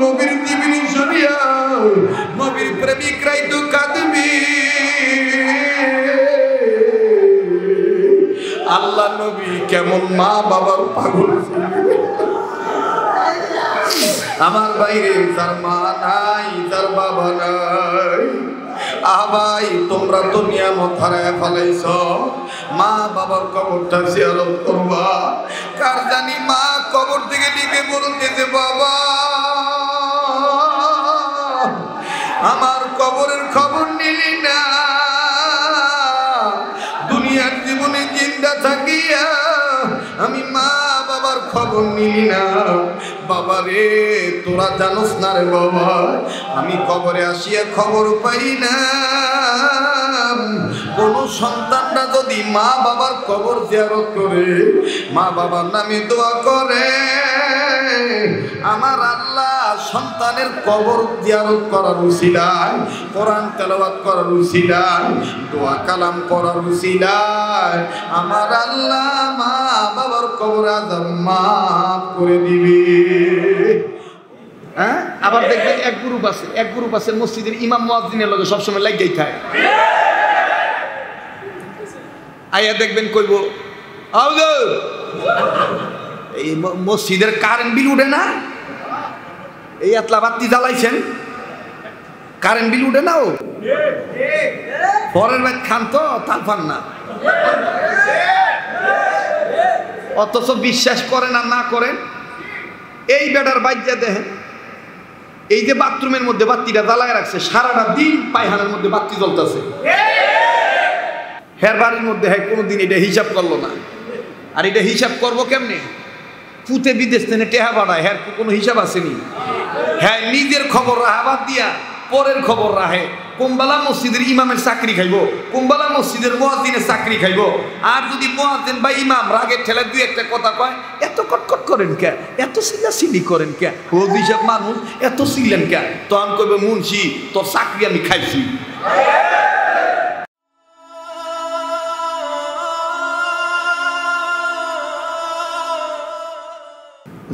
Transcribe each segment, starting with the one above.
নবীর জীবনী শুনিয়া নবীর প্রেমিকরাই তো কাঁদবে। আল্লাহ নবী কেমন মা বাবার পাগল আমার বাইরে যার মা নাই যার বাবা নাই। ভাই তোমরা তো নিয়ামত হারায় ফেলাইছ, মা বাবার কবরটা জিয়ারত করবা। কার জানি মা কবর থেকে লিখে বলতেছে বাবা আমার কবরের খবর নিলি না, দুনিয়ার জীবনে জিন্দা থাকিয়া আমি মা বাবার খবর নিলি না। বাবা রে তোরা জানোস না রে বাবা, আমি কবরে আসিয়া খবর পাই না কোন সন্তানরা যদি মা বাবার কবর জিয়ারত করে, মা বাবার নামে দোয়া করে, আমার আল্লাহ সন্তানের কবর জিয়ারত করার উসিলায়, কোরআন তেলাওয়াত করার উসিলায়, দোয়া কালাম করার উসিলায় আমার আল্লাহ মা বাবার কবর আযাব মাফ করে দিবে। হ্যাঁ, আবার দেখবেন এক গ্রুপ আছে মসজিদের ইমাম মুয়াজ্জিনের লগে সবসময় লাগেই থাকে। আইয়া দেখবেন কইব হুজুর এই মসজিদের কারেন্ট বিল উঠে না, এই এতলা বাতি জ্বালাইছেন কারেন্ট বিল উঠে না, ও পরের ভাই খান তো তাল পান না, অথচ বিশ্বাস করেন আর না করেন। এই বেটার বাইজা দেখেন এই যে বাথরুমের মধ্যে বাতিটা জ্বালায় রাখছে, সারাটা দিন পায়খানার মধ্যে বাতি জ্বলতেছে, হের বাড়ির মধ্যে হ্যাঁ কোনোদিন এটা হিসাব করলো না। আর এটা হিসাব করবো কেমনে? পুঁতে বিদেশ থেকে টেহা বাড়ায়, হ্যাঁ কোনো হিসাব আসেনি। হ্যাঁ নিজের খবর রাহা বাদ দিয়া পরের খবর রাহে। কোনবেলা মসজিদের ইমামের চাকরি খাইব, কোনবেলা মসজিদের মুয়াজ্জিনের চাকরি খাইব। আর যদি মুয়াজ্জিন বা ইমাম রাগের ঠেলায় দুই একটা কথা কয়, এত কটকট করেন কে, এত চিল্লাচিল্লি করেন কে, ও হিসাব মানুষ এত চিল্লেন কে, তখন কইবে মুন্সি তোর চাকরি আমি খাইছি।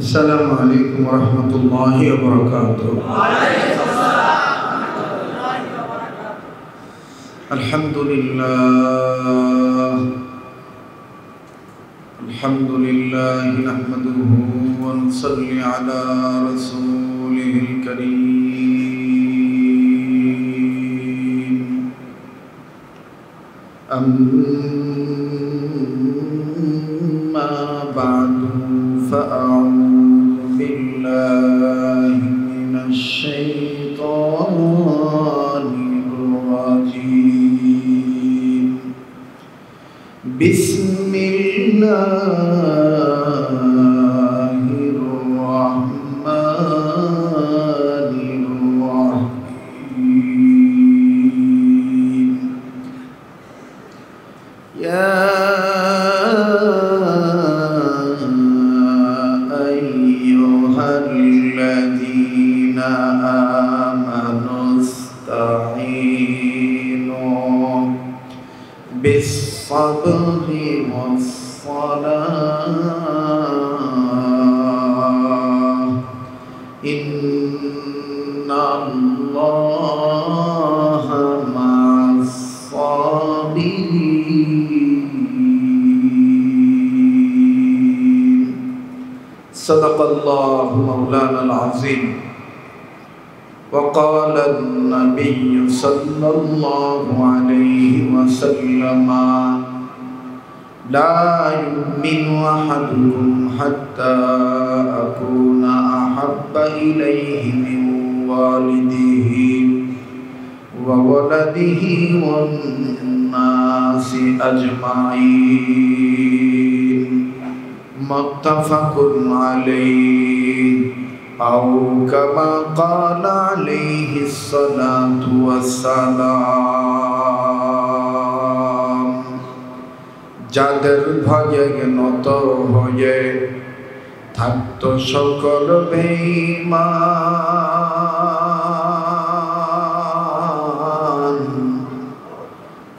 আসসালামু আলাইকুম ওয়া রাহমাতুল্লাহি ওয়া বারাকাতুহু। আলহামদুলিল্লাহ নাহমাদুহু ওয়া নুসাল্লি আলা রাসূলিল কারীম। আম্মা বা'দু ফাআউযু বিল্লাহি মিনাশ শাইতানির রাজীম। বিসমিল্লাহির রাহমানির রাহিম। ইয়া আইয়ুহাল্লাযীনা আমানুস্তাঈনু বিস-সাবরি ওয়াস-সালাহ ইন্নাল্লাহা মা'as-সাবিরিন। সাদাকাল্লাহু মাওলানাল আযীম। وقال النبي صلى الله عليه وسلم لا يؤمن أحدكم حتى أكون أحب إليه من والده وولده والناس أجمعين متفق عليه أو كما قال عليه الصلاة والسلام। যাদের ভয়ে নত হয়ে থাকতো সকল বেঈমান,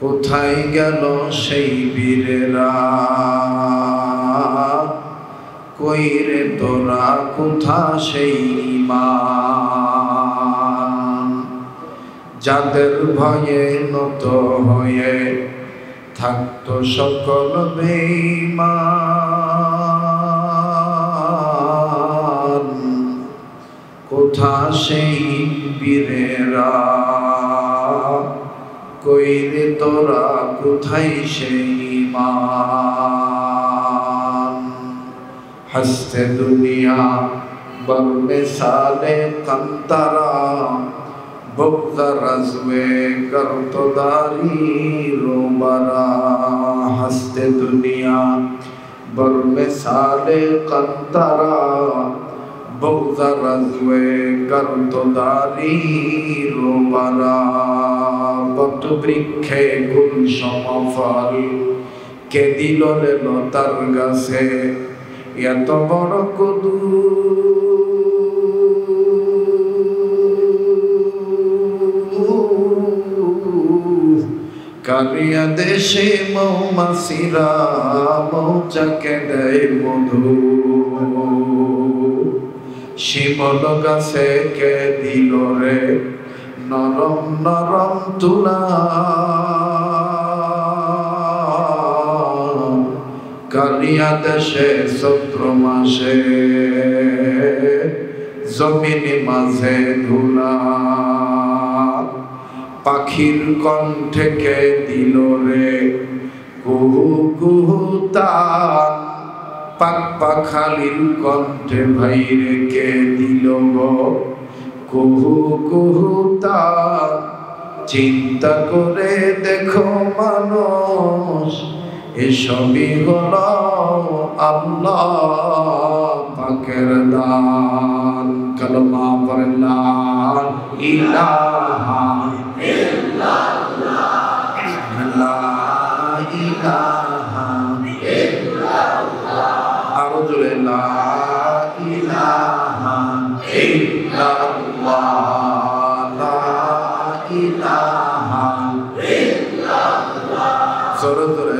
কোথায় গেল সেই বীরেরা, কইরে তোরা কোথা সেই ঈমান যাদের ভয়ে নত হয়ে থাকতো সকল বেঈমান কোথা সেই বীরেরা কইরে তোরা কোথায় সেই ঈমান हंसते दुनिया बर मिसाले कंतरा बुग़्ज़ रज़्वे गर्तदारी रोबरा हंसते दुनिया बर मिसाले कंतरा बुग़्ज़ रज़्वे गर्तदारी रोबरा बट बृक्षे गुलशम फल के दिलोरे लतार गाছে এত বড় কদু কালিয়া দেশে মৌমাছিরা মৌচাকে দেয় মধু শিমল গাছে কে দিল রে নরম নরম তুলা কালিয়া দেশে চৈত্র মাসে জমিনে মাঝে ধুলা পাখির কণ্ঠে কে দিল রে কুহু কুহু তান পাক পাখালির কণ্ঠে ভাইরে কে দিল গো কুহু কুহু তান চিন্তা করে দেখো মানুষ এসবই হলো আল্লাহ পাকের দান কলমা পড়ে লা ইলাহা ইল্লাল্লাহ লা ইলাহা ইল্লাল্লাহ আরো জোরে লা ইলাহা ইল্লাল্লাহ লা ইলাহা ইল্লাল্লাহ জোরে জোরে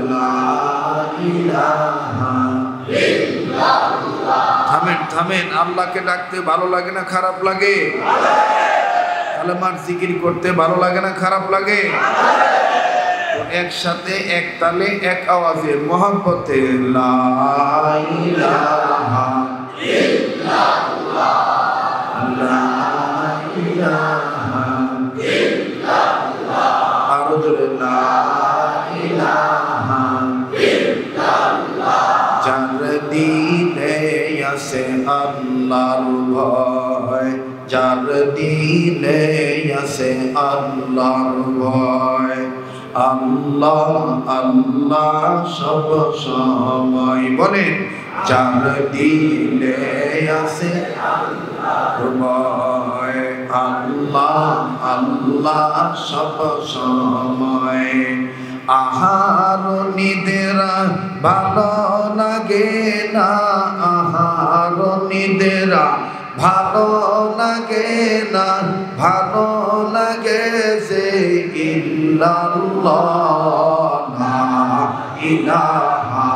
থামেন থামেন আল্লাহকে ডাকতে ভালো লাগে না খারাপ লাগে কালেমার জিকির করতে ভালো লাগে না খারাপ লাগে একসাথে এক তালে এক আওয়াজে মহব্বতে লা ইলাহা ইল্লাল্লাহ লা ইলাহা ইল্লাল্লাহ আরো জোরে লা ইলাহা যার দিলে আছে আল্লাহর ভয় যার দিলে আছে আল্লাহর ভয় আল্লাহ আল্লাহ সব সময় বলেন যার দিলে আছে আল্লাহর ভয় আল্লাহ আল্লাহ সব সময় আহার নিদেরা ভালো লাগে না আহার নিদেরা ভালো লাগে না ভালো লাগে যে ইল্লাল্লাহ লা ইলাহা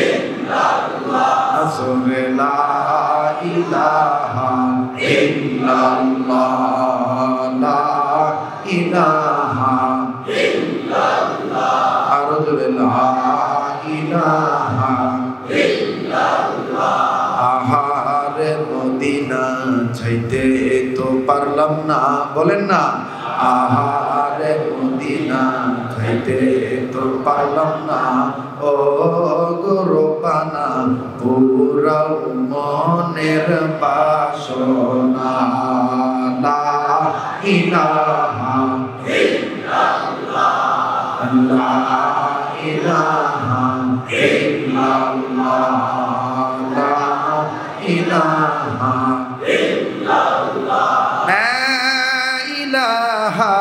ইল্লাল্লাহ আসরে লা ইলাহা ইল্লাল্লাহ লা ইলাহা ইল্লাল্লাহ আরো জোরে লা ইলাহা ইল্লাল্লাহ আহারে মদিনা যাইতে তো পারলাম না বলেন না আহারে মদিনা যাইতে তো পারলাম না ও গোরপানা পুরাও মনের বাসনা লা ইলাহা ইল্লাল্লাহ লা ইলাহা ইল্লাল্লাহ লা ইলাহা ইল্লাল্লাহ লা ইলাহা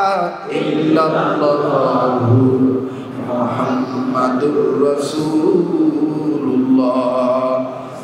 ইল্লাল্লাহ মুহাম্মাদুর রাসূলুল্লাহ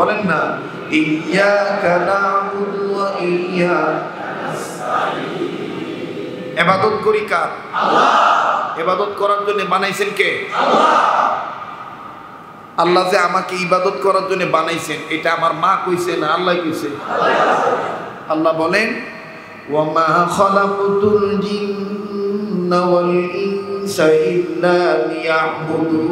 বলেন না, ইয়্যাকা না'বুদু ওয়া ইয়্যাকা নাস্তাঈন। ইবাদত করি কার? আল্লাহ। ইবাদত করার জন্য বানাইছেন কে? আল্লাহ। আল্লাহ যে আমাকে ইবাদত করার জন্য বানাইছেন, এটা আমার মা কইছে না আল্লাহ কইছে? আল্লাহ বলেন, ওয়া মা খালাকুতুল জিন্না ওয়াল ইনসা ইল্লা লিয়া'বুদুন।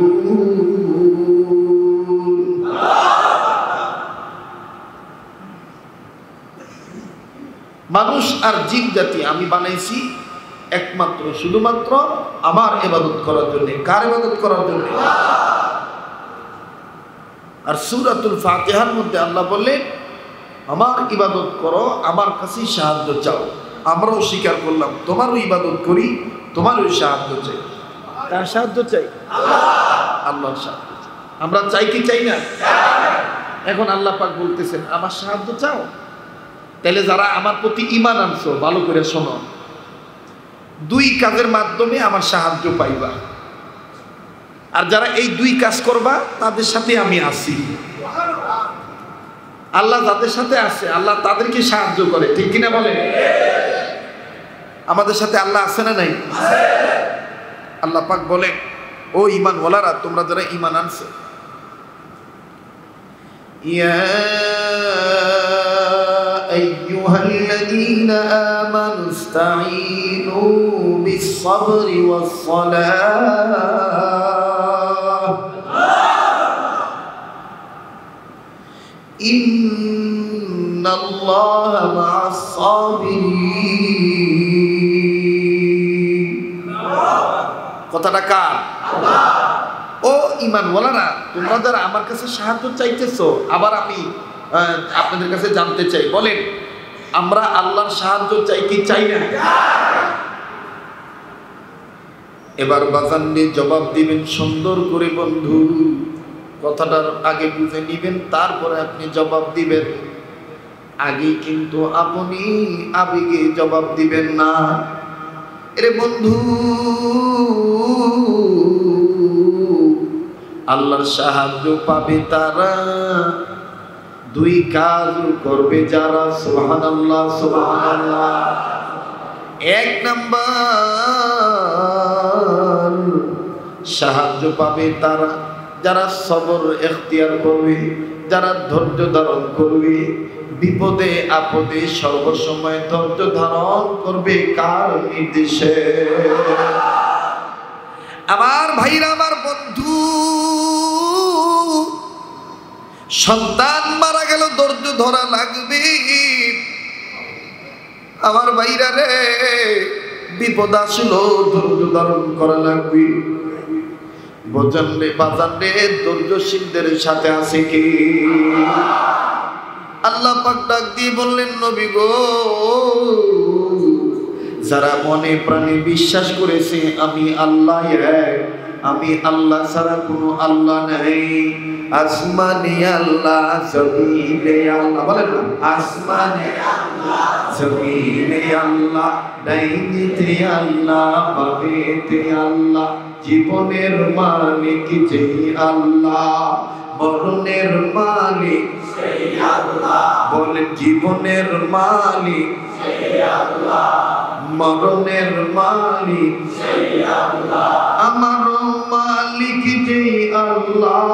মানুষ আর জিন জাতি আমি বানাইছি একমাত্র শুধুমাত্র আমার ইবাদত করার জন্য। কার ইবাদত করার জন্য? আর সূরাতুল ফাতিহার মধ্যে আল্লাহ বললেন, আমার ইবাদত করো, আমার কাছেই সাহায্য চাও। আমরাও স্বীকার করলাম, তোমারও ইবাদত করি, তোমারও সাহায্য চাই। কার সাহায্য চাই? আল্লাহর সাহায্য চাই। আমরা চাই কি চাই না? এখন আল্লাহ পাক বলতেছেন, আমার সাহায্য চাও। তাহলে যারা আমার প্রতি ঈমান আনছো, ভালো করে শোনো, দুই কাজের মাধ্যমে আমার সাহায্য পাইবা। আর যারা এই দুই কাজ করবা, তাদের সাথে আমি আছি। আল্লাহ যাদের সাথে আছে, আল্লাহ তাদেরকে সাহায্য করে, ঠিক কিনা বলে? আমাদের সাথে আল্লাহ আছে না নাই? আল্লাহ পাক বলে, ও ঈমানওয়ালারা, তোমরা যারা ঈমান আনছো, ইয়া আইয়ুহাল্লাযীনা আমানু ইসতাঈনু বিস-সাবরি ওয়াস-সালাহ ইন্নাল্লাহা মা'আস-সাবিরিন। কথাটা কার? আল্লাহ। ও ঈমানওয়ালারা, তোমরা যারা আমার কাছে সাহায্য চাইতেছো, আবার আমি আপনাদের কাছে জানতে চাই, বলেন আমরা আল্লাহর সাহায্য চাই কি চাই না? এবার বাজান নিয়ে জবাব দিবেন সুন্দর করে বন্ধু। কথাটার আগে বুঝে নিবেন, তারপরে আপনি জবাব দিবেন। আগে কিন্তু আপনি আবেগে জবাব দিবেন না। এরে বন্ধু, আল্লাহর সাহায্য পাবে তারা, দুই কাজ করবে যারা। সুবহানাল্লাহ, সুবহানাল্লাহ। এক নাম্বার, সাহায্য পাবে তারা যারা সবর এখতিয়ার করবে, যারা ধৈর্য ধারণ করবে, বিপদে আপদে সর্বসময় ধৈর্য ধারণ করবে। কার নির্দেশে? আমার ভাইরা, আমার বন্ধু, সন্তান মারা গেল, ধৈর্য ধরা লাগবে। আমার ভাইরা রে, বিপদ আসলো, ধৈর্য ধারণ করা লাগবে। বোঝান রে বাজান রে, ধৈর্যশীলদের সাথে আছে কি? আল্লাহ পাক ডাক দিয়ে বললেন, নবী গো, যারা মনে প্রাণে বিশ্বাস করেছে আমি আল্লাহ এক, আমি আল্লাহ ছাড়া কোনো আল্লাহ নাই। আসমানে আল্লাহ, জমিনে আল্লাহ, বলেন না, আসমানে আল্লাহ, জমিনে আল্লাহ, ডাইনিতে আল্লাহ, বামেতে আল্লাহ, জীবনের মালিক যেই আল্লাহ, মরণের মালিক সেই আল্লাহ। বলেন, জীবনের মালিক সেই আল্লাহ, মরণের মালিক সেই আল্লাহ, আমারও মালিক যেই আল্লাহ,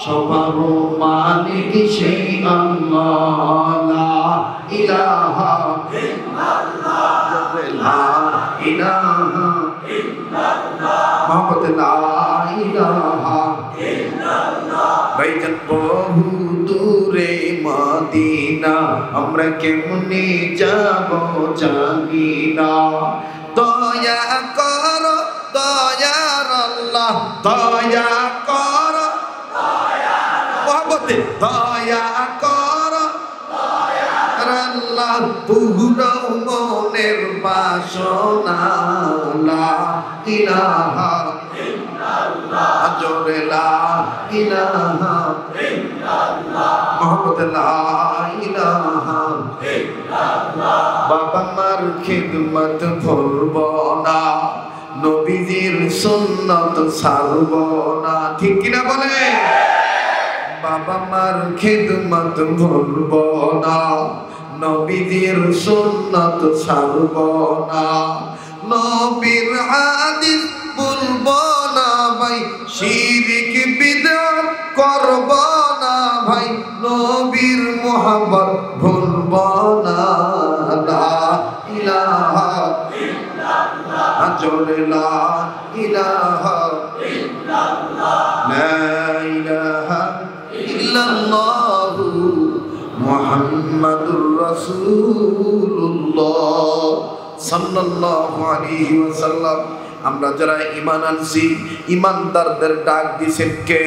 সবারও মালিক সেই আল্লাহ। লা ইলাহা ইল্লাল্লাহ, লা ইলাহা ইল্লাল্লাহ, মুহাম্মদ লা ইলাহা ইল্লাল্লাহ। ভাইজান বহু দূরে মদিনা, আমরা কেমনে যাব জানি না। দয়া করো দয়ার আল্লাহ, দয়া করো মুহাম্মদে, দয়া করো আল্লাহ, পুরো মনের বাসনা। লা ইলাহা ইল্লাল্লাহ, জোরে লা ইলাহা ইল্লাল্লাহ, মুহাম্মদ লা ইলাহা ইল্লাল্লাহ। বাবা মার খিদমত ভুলব না, নবীজির সুন্নত ছাড়ব না, ঠিক কিনা বলে? বাবা মার খিদমত ভুলব না, নবীজির সুন্নাত ছাড়ব না, নবীর হাদিস ভুলব না ভাই, শিরক বিদআত করব না ভাই, নবীর মুহাব্বত ভুলব না। লা ইলাহা ইল্লাল্লাহ, জোরে লা ইলাহা ইল্লাল্লাহ, লা ইলাহা ইল্লাল্লাহ মুহাম্মাদুর রাসূলুল্লাহ সাল্লাল্লাহু আলাইহি ওয়াসাল্লাম। আমরা যারা ঈমান আনছি, ঈমানদারদের ডাক দিছেন কে?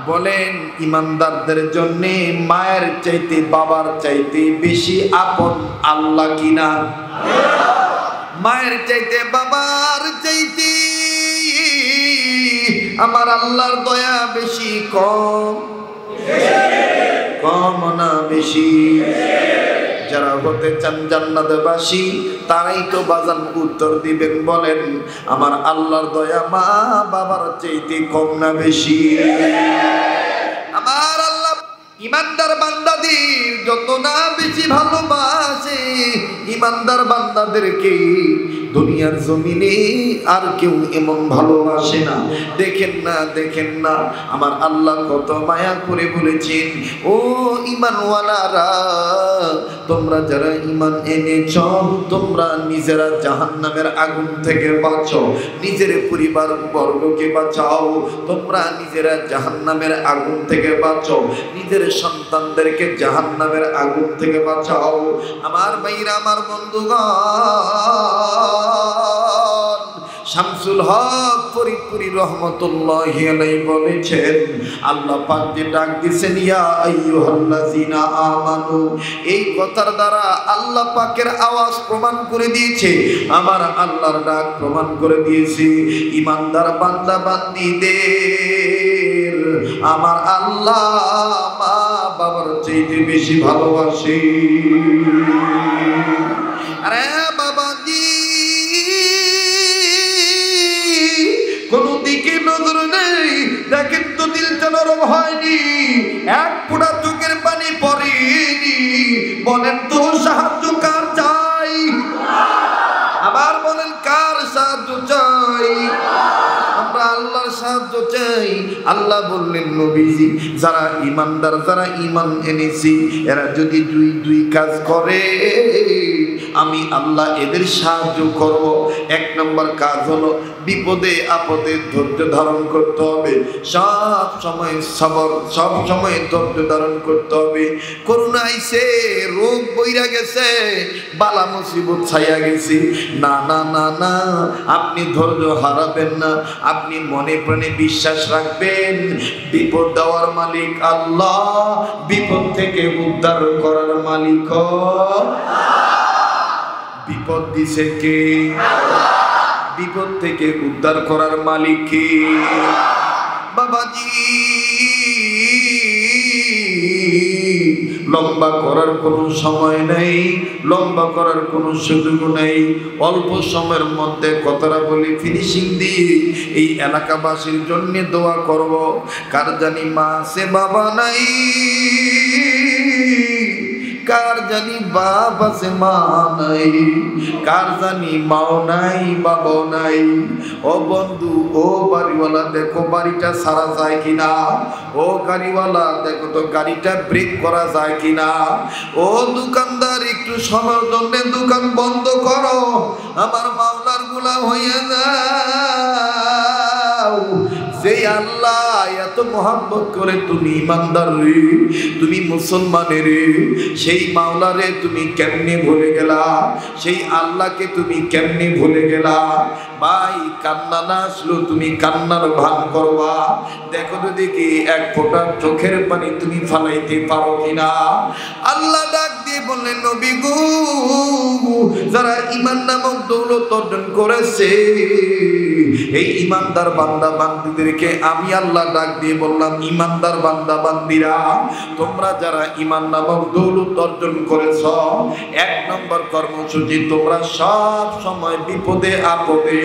বলেন, ঈমানদারদের জন্য মায়ের চাইতে বাবার চাইতে বেশি আপন আল্লাহ কিনা? মায়ের চাইতে বাবার চাইতে আমার আল্লাহর দয়া বেশি কম? কম না বেশি? যারা হতে চান জান্নাতবাসী তারাই তো বাজান উত্তর দিবেন। বলেন, আমার আল্লাহর দয়া মা বাবার চাইতে কম না বেশি? আমার আল্লাহ ইমানদার বান্দাদের যত না বেশি ভালোবাসে, ইমানদার বান্দাদেরকে দুনিয়ার জমিনে আর কেউ এমন ভালোবাসে না। দেখেন না, দেখেন না আমার আল্লাহ কত মায়া করে বলেছেন, ও ঈমানওয়ালারা, তোমরা যারা ঈমান এনেছ তোমরা নিজেরা জাহান্নামের আগুন থেকে বাঁচো, নিজের পরিবার বর্গকে বাঁচাও, তোমরা নিজেরা জাহান্নামের আগুন থেকে বাঁচো, নিজের সন্তানদেরকে জাহান্নামের আগুন থেকে বাঁচাও। আমার ভাইরা, আমার বন্ধুগণ, শামসুল হক ফরিদপুরি রহমতুল্লাহি আলাইহি বলেছেন, আল্লাহ পাক যে ডাক দিয়েছেন ইয়া আইয়ুহাল্লাযিনা আমানু, এই কথার দ্বারা আল্লাহ পাকের আওয়াজ প্রমাণ করে দিয়েছে, আমার আল্লাহর ডাক প্রমাণ করে দিয়েছে। ঈমানদার বান্দা বান্দীদের আমার আল্লাহ মা বাবার চাইতে বেশি ভালোবাসে। আরে বাবাজি, কোন দিকে নজর নেই, দেখেন তো দিলটা নরম হয়নি, এক ফোঁটা চোখের পানি পড়েনি। বলেন তো সাহায্য কার চাই? আবার বলেন, কার সাহায্য চাই? আমরা আল্লাহর সাহায্য চাই। আল্লাহ বললেন, নবীজি যারা ঈমানদার, যারা ঈমান এনেছি, এরা যদি দুই কাজ করে আমি আল্লাহ এদের সাহায্য করব। এক নম্বর কাজ হলো বিপদে আপদে ধৈর্য ধারণ করতে হবে, সব সময় সবর, সব সময় ধৈর্য ধারণ করতে হবে। করোনা আইছে, রোগ বইরা গেছে, বালা মুসিবত ছাইয়া গেছে, না না না না, আপনি ধৈর্য হারাবেন না, আপনি মনে প্রাণে বিশ্বাস রাখবেন বিপদ দেওয়ার মালিক আল্লাহ, বিপদ থেকে উদ্ধার করার মালিক বিপদ দিছে কে? বিপদ থেকে উদ্ধার করার মালিক কে? বাবাজি, লম্বা করার কোনো সময় নেই, লম্বা করার কোনো সুযোগ নেই। অল্প সময়ের মধ্যে কথাটা বলি ফিনিশিং দিয়ে এই এলাকাবাসীর জন্য দোয়া করব। কার জানি মা আছে বাবা নাই, কার জানি বাবা আছে মা নাই, কার জানি মাও নাই বাবাও নাই। ও বন্ধু, ও বাড়িওয়ালা, দেখো বাড়িটা সারা যায় কিনা, ও গাড়িওয়ালা দেখো তো গাড়িটা ব্রেক করা যায় কিনা, ও দোকানদার একটু সময়ের জন্য দোকান বন্ধ করো, আমার মাওলার গোলাম হইয়া যাও। যে আল্লাহ এত মহব্বত করে তুমি ইমানদার রে, তুমি মুসলমানের রে, সেই মাওলারে তুমি কেমনে ভুলে গেলা? সেই আল্লাহকে তুমি কেমনে ভুলে গেলা? ভাই, কান্না না আসলো তুমি কান্নার ভান করবা। দেখো তো দেখি এক ফোঁটা চোখের পানি তুমি ফালাইতে পারো কিনা। আল্লাহ ডাক দিয়ে বললেন, নবী গো, যারা ঈমান নামক দৌলত অর্জন করেছে এই ঈমানদার বান্দা বান্দীদেরকে আমি আল্লাহ ডাক দিয়ে বললাম, ঈমানদার বান্দা বান্দীরা, তোমরা যারা ঈমান নামক দৌলত অর্জন করেছ, এক নম্বর কর্মসূচি, তোমরা সব সময় বিপদে আপদে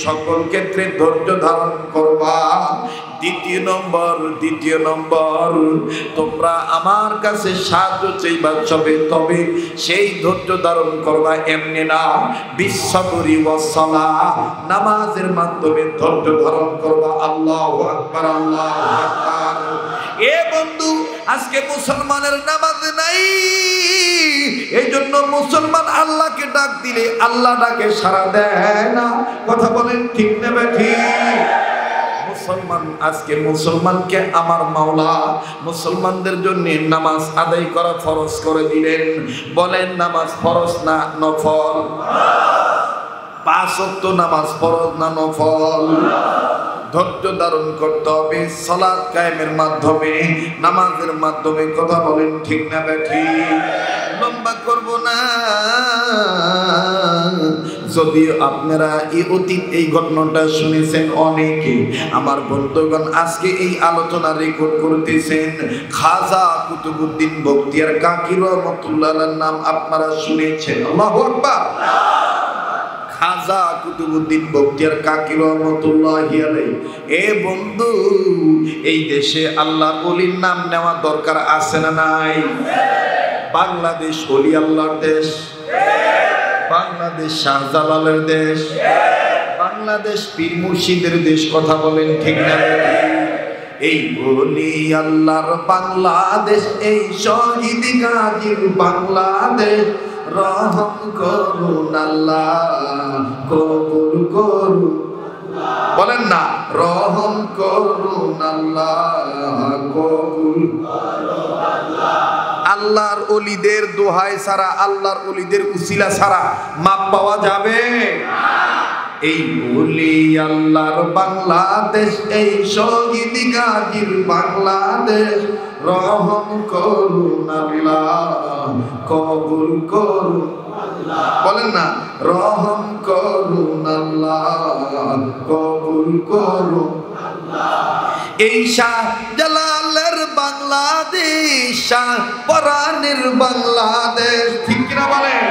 সকল ক্ষেত্রে ধৈর্য ধারণ করবা। দ্বিতীয় নম্বর তোমরা আমার কাছে সাহায্য চাইবা তবে সেই ধৈর্য ধারণ করবা এমনি না, বিশ্বকরি ওয়াসসালাহ, নামাজের মাধ্যমে ধৈর্য ধারণ করবা। আল্লাহু আকবার, আল্লাহু আকবার। এ বন্ধু, আজকে মুসলমানের নামাজ নাই, এই জন্য মুসলমান আল্লাহকে ডাক দিলে আল্লাহ ডাকে সাড়া দেয় না। কথা বলেন ঠিক না ঠিক? মুসলমান, আজকে মুসলমানকে আমার মাওলা মুসলমানদের জন্য নামাজ আদায় করা ফরজ করে দিলেন। বলেন নামাজ ফরজ না নফল? 5 ওয়াক্ত নামাজ ফরজ না নফল? ধৈর্য ধারণ করতে হবে সালাত কায়েমের মাধ্যমে, নামাজের মাধ্যমে। কথা বলেন ঠিক না ঠিক? লম্বা করব না, যদিও আপনারা এই ঘটনাটা শুনেছেন অনেকে। আমার বন্ধুগণ, আজকে এই আলোচনা রেকর্ড করতেছেন খাজা কুতুবউদ্দিন বখতিয়ার কাকি রহমাতুল্লাহর নাম আপনারা শুনেছেন। আল্লাহু আকবার। খাজা কুতুবউদ্দিন বখতিয়ার কাকি রহমাতুল্লাহি আলাইহি। এ বন্ধু, এই দেশে আল্লাহর ওলির নাম নেওয়া দরকার আছে না নাই? বাংলাদেশ ওলি আল্লাহর দেশ, বাংলাদেশ শাহজালালের দেশ, বাংলাদেশ পীর মুর্শিদের দেশ। কথা বলেন ঠিক না? এই ওলি আল্লাহর বাংলাদেশ, এই শহীদ গাজীর বাংলাদেশ। রহম করুন আল্লাহ, কবুল করুন। বলেন না, রহম করুন আল্লাহ, কবুল করুন আল্লাহ। আল্লাহর ওলিদের দোহাই ছাড়া, আল্লাহর ওলিদের উসিলা ছাড়া মাপ পাওয়া যাবে না। এই ওলি আল্লাহর বাংলাদেশ, এই শহীদ গাজীর বাংলাদেশ। রহম করুন আল্লাহ, কবুল করুন আল্লাহ। বলেন না, রহম করুন আল্লাহ, কবুল করুন আল্লাহ। এই শাহজালালের বাংলাদেশ, শাহপরানের বাংলাদেশ। ঠিক কিনা বলেন?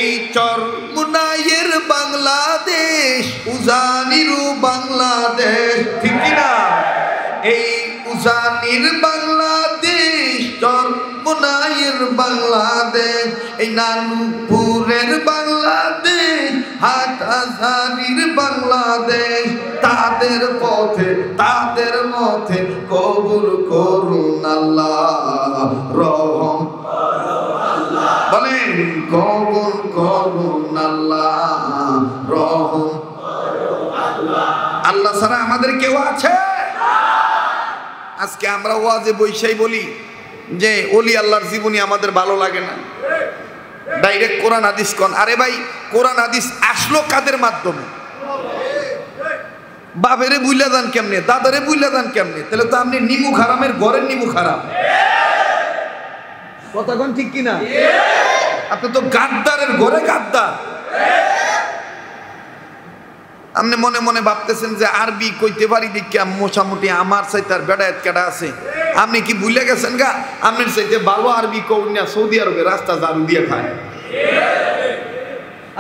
এই চরমুনাইয়ের বাংলাদেশ, উজানির বাংলাদেশ। ঠিক কিনা? এই উজানির বাংলাদেশ, চরমুনাইয়ের বাংলাদেশ, এই নানুপুরের বাংলাদেশ, হাটহাজারীর বাংলাদেশ। তাদের পথে, তাদের মধ্যে কবুল করুন আল্লাহ, রহম বলেন, কবুল করুন আল্লাহ, রহম। আল্লাহ ছাড়া আমাদের কেউ আছে? আজকে আমরা ওয়াজে বৈশাই বলি যে ওলি আল্লাহর জীবনী আমাদের ভালো লাগে না, ডাইরেক্ট কোরআন হাদিস কোন। আরে ভাই, কোরআন হাদিস আসলো কাদের মাধ্যমে? বাপেরে বুইলা দেন কেমনে, দাদারে বুইলা দেন কেমনে? তাহলে তো আপনি নিমু খারামের ঘরের নিমু খারাম। কথা কোন ঠিক কিনা? আপনি তো গাদ্দারের ঘরে গাদ্দার। আপনি মনে মনে ভাবতেছেন যে আরবি কইতে পারি দেখি মোটামুটি আমার চাইতে আর বেড়ায়ত কেডা আছে। আপনি কি ভুলে গেছেন গা? আপনার চাইতে ভালো আরবি কৌনিয়া সৌদি আরবে রাস্তা ঝাড়ু দিয়ে খায়।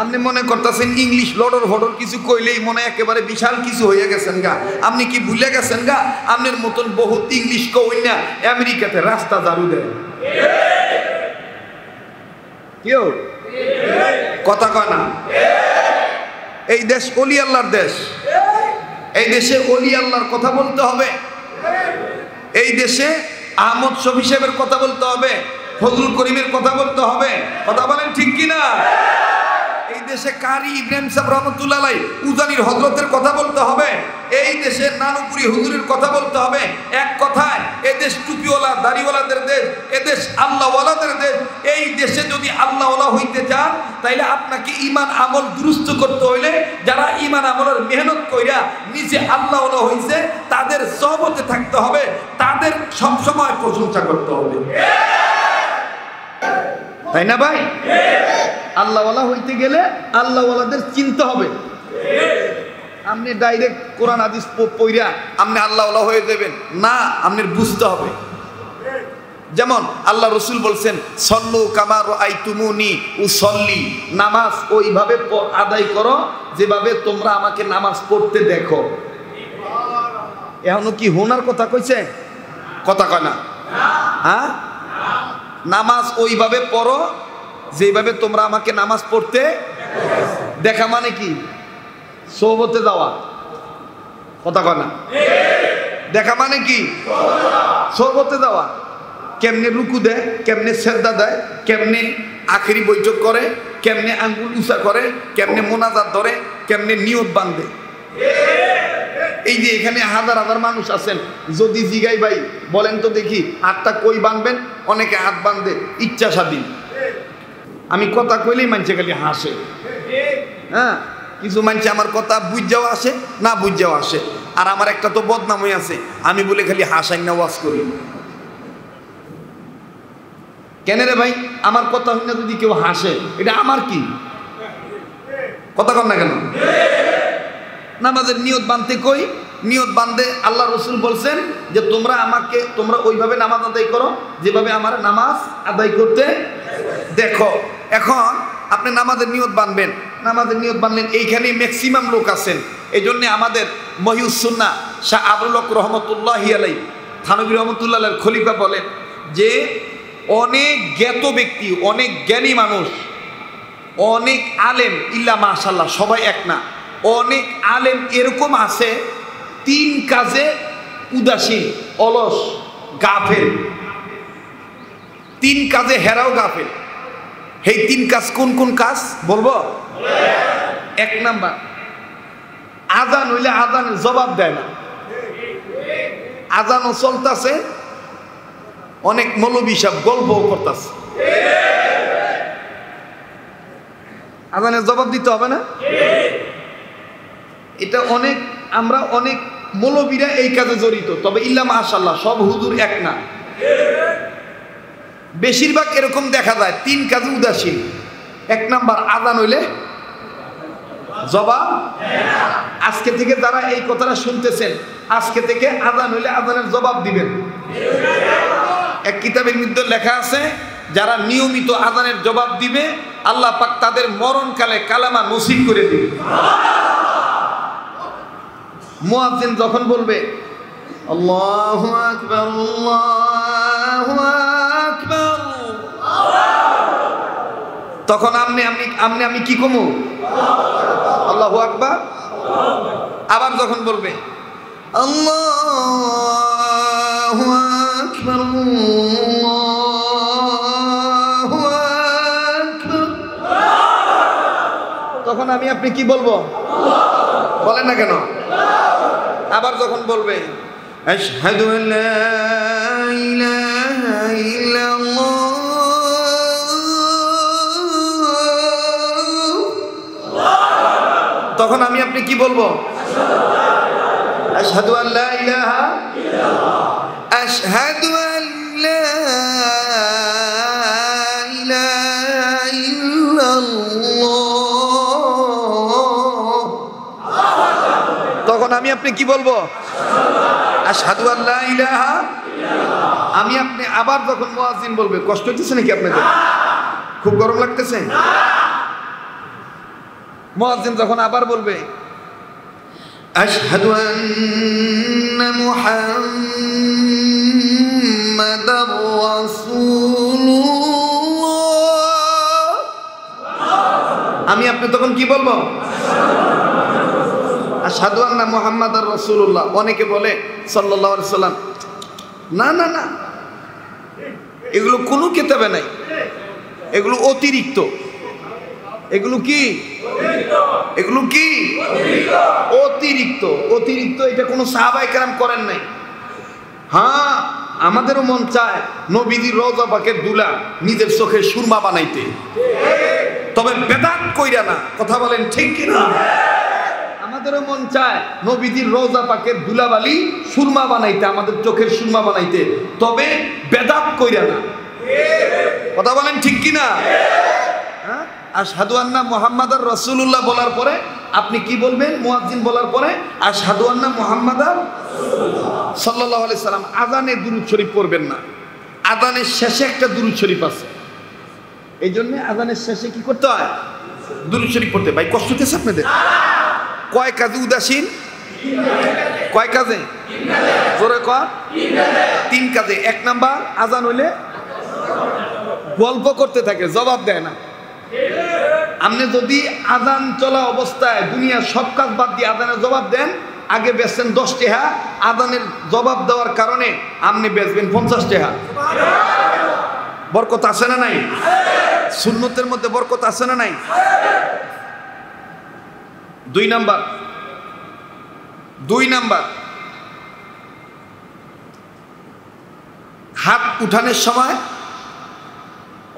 আপনি মনে করতেছেন ইংলিশ লডর ফডর কিছু কইলেই মনে একেবারে বিশাল কিছু হয়ে গেছেন গা। আপনি কি ভুলে গেছেন গা? আপনার মতন বহুত ইংলিশ কৌনিয়া আমেরিকাতে রাস্তা ঝাড়ু দেয়। কেউ কথা কয় না। এই দেশ ওলি আল্লাহর দেশ। এই দেশে ওলি আল্লাহর কথা বলতে হবে। এই দেশে আহমদ শফি সাহেবের কথা বলতে হবে, ফজলুল করিমের কথা বলতে হবে। কথা বলেন ঠিক কিনা? এই দেশে কারি ইব্রাহিম সাহেব রহমতুল্লাহ আলাইহি উজানির হযরতের কথা বলতে হবে। এই দেশে নানুপুরি হুজুরের কথা বলতে হবে। এক কথায় এই দেশ টুপিওয়ালা দাড়িওয়ালাদের দেশ, এ দেশ আল্লাহওয়ালাদের দেশ। এই দেশে যদি আল্লাহওয়ালা হইতে চান তাইলে আপনাকে ঈমান আমল দুরুস্ত করতে হইলে যারা ঈমান আমলের মেহনত কইরা নিজে আল্লাহওয়ালা হইছে তাদের সহবতে থাকতে হবে, তাদের সব সময় প্রশংসা করতে হবে। তাই না ভাই? আল্লাহওয়ালা হইতে গেলে আল্লাহওয়ালাদের চিনতে হবে। আপনি ডাইরেক্ট কোরআন হাদিস পড়া আপনি আল্লাহওয়ালা হয়ে যাবেন না, আপনার বুঝতে হবে। যেমন আল্লাহ রসুল বলছেন সল্লু কামা রাআইতুমুনি উসল্লি, নামাজ ওইভাবে আদায় করো যেভাবে তোমরা আমাকে নামাজ পড়তে দেখো। এখনো কি হোনার কথা কইছে? কথা কয় না? হ্যাঁ, নামাজ ওইভাবে পড়ো যেভাবে তোমরা আমাকে নামাজ পড়তে দেখা। মানে কি? সোহবতে যাওয়া। কথা কয় না? দেখা মানে কি? সোহবতে যাওয়া। কেমনে রুকু দেয়, কেমনে সেজদা দেয়, কেমনে আখেরি বৈঠক করে, কেমনে আঙ্গুল উঁচা করে, কেমনে মোনাজাত ধরে, কেমনে নিয়ত বাঁধে। এই যে এখানে হাজার হাজার মানুষ আছেন, যদি জিগাই ভাই বলেন তো দেখি হাতটা কই বাঁধবেন? অনেকে হাত বাঁধে ইচ্ছা স্বাধীন। আমি কথা কইলেই মানছে খালি হাসে। হ্যাঁ, কিছু মানছে আমার কথা বুঝ যাওয়া আসে, না বুঝ যাওয়া আসে। আর আমার একটা তো বদনাম হয়ে আছে, আমি বলে খালি হাসাই না ওয়াজ করি। কেন রে ভাই? আমার কথা হই না যদি কেউ হাসে, এটা আমার কি? কথা কর না কেন? নামাজের নিয়ত বাঁধতে কই? নিয়ত বাঁধতে আল্লাহ রসুল বলছেন যে তোমরা ওইভাবে নামাজ আদায় করো যেভাবে আমার নামাজ আদায় করতে দেখো। এখন আপনি নামাজের নিয়ত বাঁধবেন, নামাজের নিয়ত বাঁধলেন, এইখানে ম্যাক্সিমাম লোক আছেন। এই জন্যে আমাদের মহিউস সুন্নাহ শাহ আবুল হক রহমতুল্লাহি আলাইহি থানভী রহমতুল্লাহ আলাইহির খলিফা বলেন যে অনেক জ্ঞাত ব্যক্তি, অনেক জ্ঞানী মানুষ, অনেক আলেম, ইল্লা মাশাআল্লাহ সবাই এক না, অনেক আলেম এরকম আছে 3 কাজে উদাসীন, অলস, গাফেল। 3 কাজে হেরাও গাফেল। এই 3 কাজ কোন কোন কাজ বলবো? 1 নাম্বার, আজান হইলে আজানের জবাব দেয় না। আজানও চলতেছে, অনেক মৌলবী সাহেব গল্পও করতেছে, আজানের জবাব দিতে হবে না? এটা আমরা অনেক মৌলবীরা এই কাজে জড়িত, তবে ইল্লা মাশাআল্লাহ সব হুজুর এক না। বেশিরভাগ এরকম দেখা যায় 3 কাজে উদাসীন। 1 নাম্বার, আজান হইলে জবাব। আজকে থেকে যারা এই কথাটা শুনতেছেন, আজকে থেকে আজান হইলে আজানের জবাব দিবেন। এক কিতাবের মধ্যে লেখা আছে, যারা নিয়মিত আজানের জবাব দিবে আল্লাহ পাক তাদের মরণকালে কালেমা নসিব করে দিবে। মুয়াজ্জিন যখন বলবে আল্লাহু আকবার আল্লাহু আকবার, তখন আমি কি কমু? আল্লাহু আকবার। আবার যখন বলবে আল্লাহু আকবার আল্লাহু আকবার, তখন আপনি কি বলবো? বলেন না কেন? আবার যখন বলবে আশহাদু আল্লা ইলাহা ইল্লাল্লাহ, তখন আপনি কি বলবো? আশহাদু আল্লা ইলাহা ইল্লাল্লাহ, আশহাদু আল্লা ইলাহা ইল্লাল্লাহ, তখন আপনি কি বলবো? আশহাদু আল্লা ইলাহা ইল্লাল্লাহ। আবার যখন মুয়াজ্জিন বলবে, কষ্ট হচ্ছে নাকি আপনাদের? খুব গরম লাগতেছে? মুয়াজ্জিন যখন আবার বলবে আশহাদু আন্না মুহাম্মাদার রাসূলুল্লাহ, আপনি তখন কি বলবো? আশহাদু আন্না মুহাম্মাদার রাসূলুল্লাহ। অনেকে বলে সাল্লাল্লাহু আলাইহি সাল্লাম, না না না, এগুলো কোনো কিতাবে নাই, এগুলো অতিরিক্ত। এগুলো কি? এগুলো কি? অতিরিক্ত। অতিরিক্ত এটা কোনো সাহাবায়ে কেরাম করেন নাই। হ্যাঁ, আমাদেরও মন চায় নবীজির রওজা পাকের দুলা নিজের চোখে সুরমা বানাইতে, তবে বেদাত কইরা না। কথা বলেন ঠিক কিনা? আমাদেরও মন চায় নবীজির রওজা পাকের দুলাবালি সুরমা বানাইতে, আমাদের চোখের সুরমা বানাইতে, তবে বেদাত কইরা না। কথা বলেন ঠিক কিনা? হ্যাঁ, আশহাদু আন্না মুহাম্মাদার রাসূলুল্লাহ বলার পরে আপনি কি বলবেন? মুয়াজ্জিন বলার পরে আশহাদু আন্না মুহাম্মাদার সাল্লাল্লাহু আলাইহি সাল্লাম। আযানে দুরূদ শরীফ পড়বেন না, আযানের শেষে একটা দুরূদ শরীফ আছে। এই জন্য আযানের শেষে কি করতে হয়? দুরূদ শরীফ পড়তে। ভাই কষ্ট হচ্ছে আপনাদের? কয় কাজে উদাসীন? কয় কাজে? জোরে কর। 3 কাজে। 1 নাম্বার, আজান হইলে গল্প করতে থাকে, জবাব দেয় না। আপনি যদি আজান চলা অবস্থায় দুনিয়ার সব কাজ বাদ দিয়ে আজানের জবাব দেন, আগে বেচছেন 10 টাকা, আজানের জবাব দেওয়ার কারণে আপনি বেচবেন 50 টাকা। বরকত আছে না নাই? সুন্নতের মধ্যে বরকত আছে না নাই? 2 নাম্বার, হাত উঠানোর সময়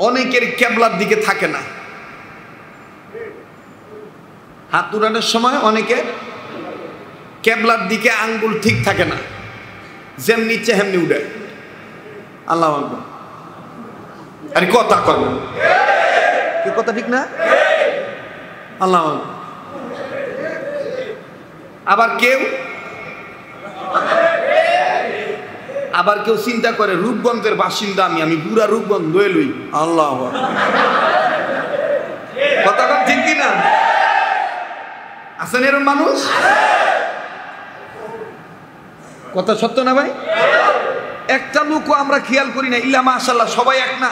অনেকের কেবলার দিকে থাকে না। হাত উঠানোর সময় অনেকের কেবলার দিকে আঙ্গুল ঠিক থাকে না, যেমনি ইচ্ছে হেমনি উঠে। আল্লাহু আকবার। আরে কথা কয় না, কি কথা ঠিক না? আল্লাহু আকবার। আবার কেউ চিন্তা করে রূপগঞ্জের বাসিন্দা আমি পুরা রূপগঞ্জ লয়ে লই। আল্লাহু আকবার। কথাটা ঠিক কি না? আছেন এরকম মানুষ? কথা সত্য না ভাই? একটা লোকও আমরা খেয়াল করি না। ইল্লা মাশাআল্লাহ, সবাই এক না।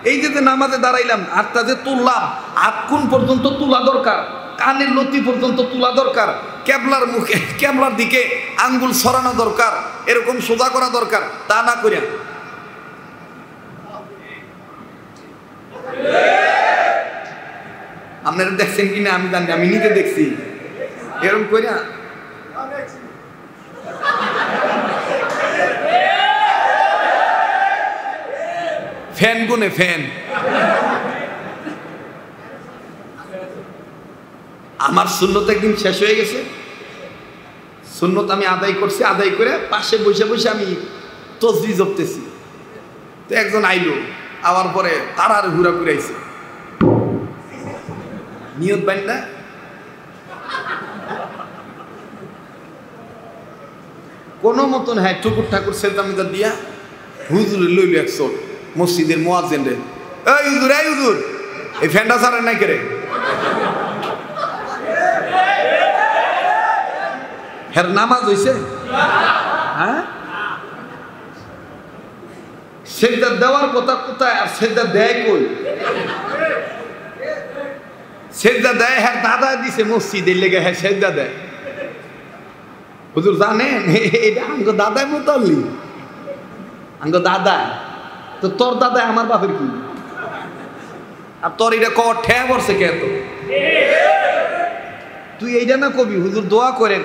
এই যে নামাজে দাঁড়াইলাম, হাতটা যে তুললাম, হাত কোন পর্যন্ত তোলা দরকার, কানের লতি পর্যন্ত তোলা দরকার, কেবলার মুখে কেবলার দিকে আঙ্গুল সরানো দরকার, এরকম সোজা করা দরকার, তা না করিয়া আপনারা দেখছেন কিনা আমি জানি, আমি নিজে দেখছি। এরকম করিয়া ফ্যান গুনে ফ্যান। আমার সুন্নত একদিন শেষ হয়ে গেছে। সুন্নত আমি আদায় করছি, আদায় করে পাশে বসে বসে আমি তসবিহ জপতেছি। তো একজন আইলো, আবার পরে তারার ঘুরা ঘুরাইছে, নিয়ত বান্দা কোনো মতন, হ্যাঁ ঠুকুর ঠাকুর সেলতামিদা দিয়া হুজুর লইল 100 মসজিদের মুয়াজ্জিন রে, এই হুজুর, এই হুজুর, এই ফ্যানটা ছাড়েন নাই করে। হের নামাজ হইছে? হ্যাঁ, সেজদা দেওয়ার কথা কোথায়, আর সেজদা দেয় কই? সেজদা দেয় হ্যাঁ দাদা দিছে মসজিদের লেগে, হ্যাঁ সেজদা দেয়। হুজুর জানেন এটা আঙ্গো দাদাই মুতাল্লি, আঙ্গো দাদা। তো তোর দাদা আমার বাপের কি? আর তোর এটা কর ঠে পড়ছে কে? তো তুই এইটা না কবি হুজুর দোয়া করেন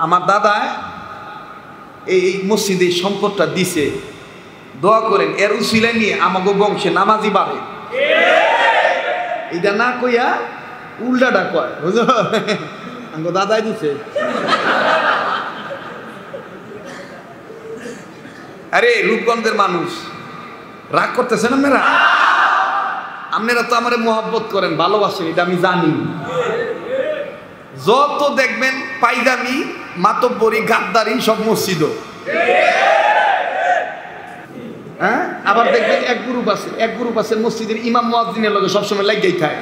আমার দাদা এই মসজিদে সম্পদটা দিছে, দোয়া করেন এর উসিলা নিয়ে আমাকে বংশে নামাজি বাড়ে। এইটা না কইয়া উল্টাটা কয় হুজুর আঙ্গো দাদাই দিছে। আরে রূপগঞ্জের মানুষ রাগ করতেছেন আপনারা? আপনারা তো আমারে মোহাব্বত করেন, ভালোবাসেন, এটা আমি জানি। যত দেখবেন পাইজামি, মাতব্বরি, গাদ্দারি সব মসজিদ। হ্যাঁ, আবার দেখবেন এক গ্রুপ আছে মসজিদের ইমাম মুয়াজ্জিনের লগে সবসময় লাগিয়েই থাকে।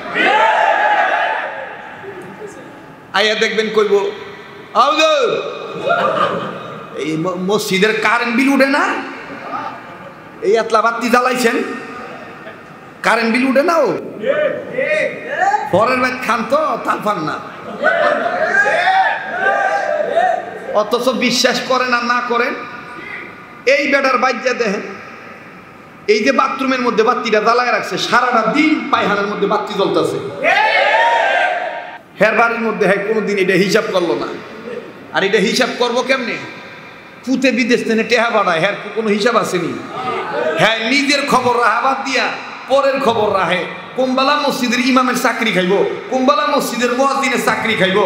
আইয়া দেখবেন কইব হুজুর এই মসজিদের কারেন্ট বিল উঠে না, এই এতলা বাতি জ্বালাইছেন, কারেন্ট বিল উঠে না। ও পরের ব্যাগ খান তো তাল পান না, অথচ বিশ্বাস করেন আর না করেন। এই বেটার বাইজা দেখেন, এই যে বাথরুমের মধ্যে বাতিটা জ্বালায় রাখছে, সারাটা দিন পায়খানার মধ্যে বাতি জ্বলতেছে। হের বাড়ির মধ্যে হ্যাঁ কোনোদিন এটা হিসাব করলো না। আর এটা হিসাব করবো কেমনে? পুঁতে বিদেশ থেকে টেহা বাড়ায়, হ্যাঁ কোনো হিসাব আসেনি। হ্যাঁ নিজের খবর রাহা বাদ দিয়া পরের খবর রাহে। কোম্বালা মসজিদের ইমামের চাকরি খাইব, কোম্বালা মসজিদের মুয়াজ্জিনের চাকরি খাইব।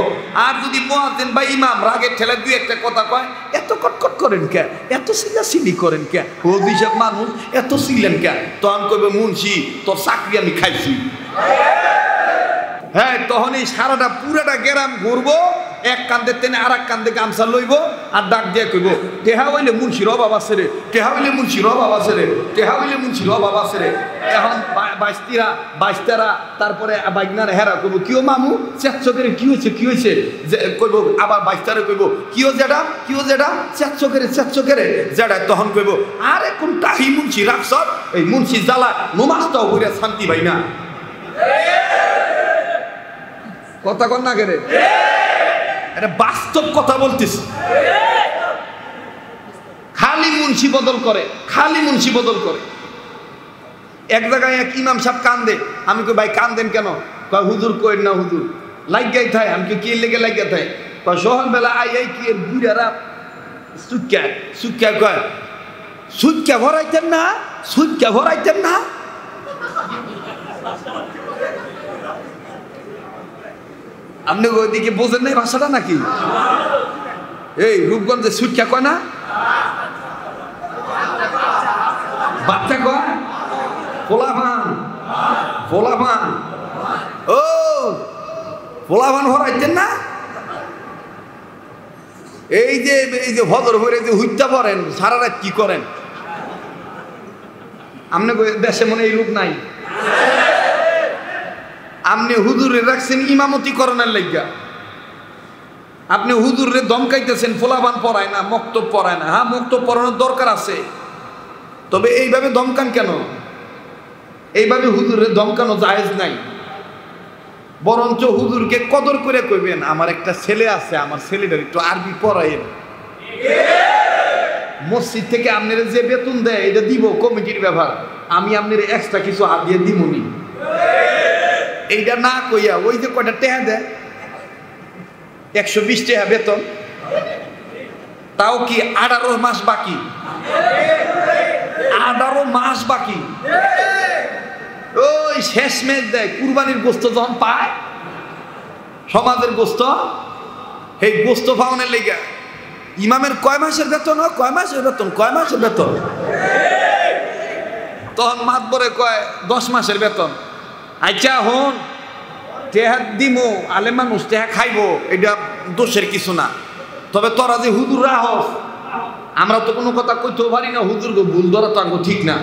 আর যদি মুয়াজ্জিন বা ইমাম রাগের ঠেলা দুই একটা কথা কয়, এত কটকট করেন কে, এত সিলাসিলি করেন কে, হুজুর সব মানুষ এত সিলেন কে, তখন কইবে মুন্সি তোর চাকরি আমি খাইছি। হ্যাঁ তখন এই সারাটা পুরাটা গ্রাম ঘুরবো, এক কান্দে তেনে আর এক কান্দে গামছা লইব আর ডাক দিয়ে কইব টেহা হইলে মুন্সির অভাব আছে রে, টেহা হইলে মুন্সির অভাব আছে রে, টেহা হইলে মুন্সির অভাব আছে রে। এখন বাইশতারা তারপরে বাইকনার হেরা কইব কিও মামু চেচ্ছকের কি হয়েছে যে কইব আবার বাইশতারে কইব কিও যেটা চেচ্ছকের যেটা তখন কইব আরে কোন টাহি মুন্সি রাখছ এই মুন্সি জ্বালা নমাজটাও করে শান্তি ভাই না। কথা কন না কেরে, এটা বাস্তব কথা বলতেছি। খালি মুন্সি বদল করে, খালি মুন্সি বদল করে। এক জায়গায় এক ইমাম সাহেব কান্দে, আমি কই ভাই কান্দেন কেন? কয় হুজুর কইন না হুজুর লাগাই থাই। আমি কি লেগে লাগিয়া থাই? কয় সকালবেলা আই কি বুড়ারা সুক্কা কয় সুক্কা ভরাইতেন না। আপনি ওইদিকে বোঝেন নাই ভাষাটা নাকি? এই রূপগঞ্জে সুটকা কয় না, বাচ্চা কয় ফোলাভান ও ফোলাভান ভরাইতেন না। এই যে ভদর ভরে যে হুইটা পড়েন সারা রাত কি করেন? আপনি দেশে মনে এই রূপ নাই। আপনি হুজুরে রাখছেন ইমামতি করণের লাগিয়া, আপনি হুজুরে দমকাইতেছেন ফোলাবান পড়ায় না, মক্তব পড়ায় না। হ্যাঁ, মক্তব পড়ানোর দরকার আছে, তবে এইভাবে দমকান কেন? এইভাবে হুজুরে দমকানো জায়েজ নাই। বরঞ্চ হুজুরকে কদর করে কইবেন আমার একটা ছেলে আছে, আমার ছেলেটার একটু আরবি পড়াইন। মসজিদ থেকে আপনার যে বেতন দেয় এটা দিব, কমিটির ব্যাপার, আমি আপনার এক্সট্রা কিছু দিয়ে দিমনি। এইটা না কইয়া ওই যে কয়টা টেহা দেয় 120 টাকা বেতন, তাও কি 18 মাস বাকি, 18 মাস বাকি। ওই শেষ মেজ দেয় কুরবানির গোস্ত যখন পায়, সমাজের গোস্ত, এই গোস্ত পাওয়ানোর লেগে ইমামের কয় মাসের বেতন, তখন মাতবরে কয় 10 মাসের বেতন। আচ্ছা হন টেহা দিমো, আলে মানুষ টেহা খাইবো, এটা দোষের কিছু না। তবে তোরা যে হুজুর রাহস, আমরা তো কোনো কথা কইতেও পারি না, হুজুর ভুল ধরা তো ঠিক না।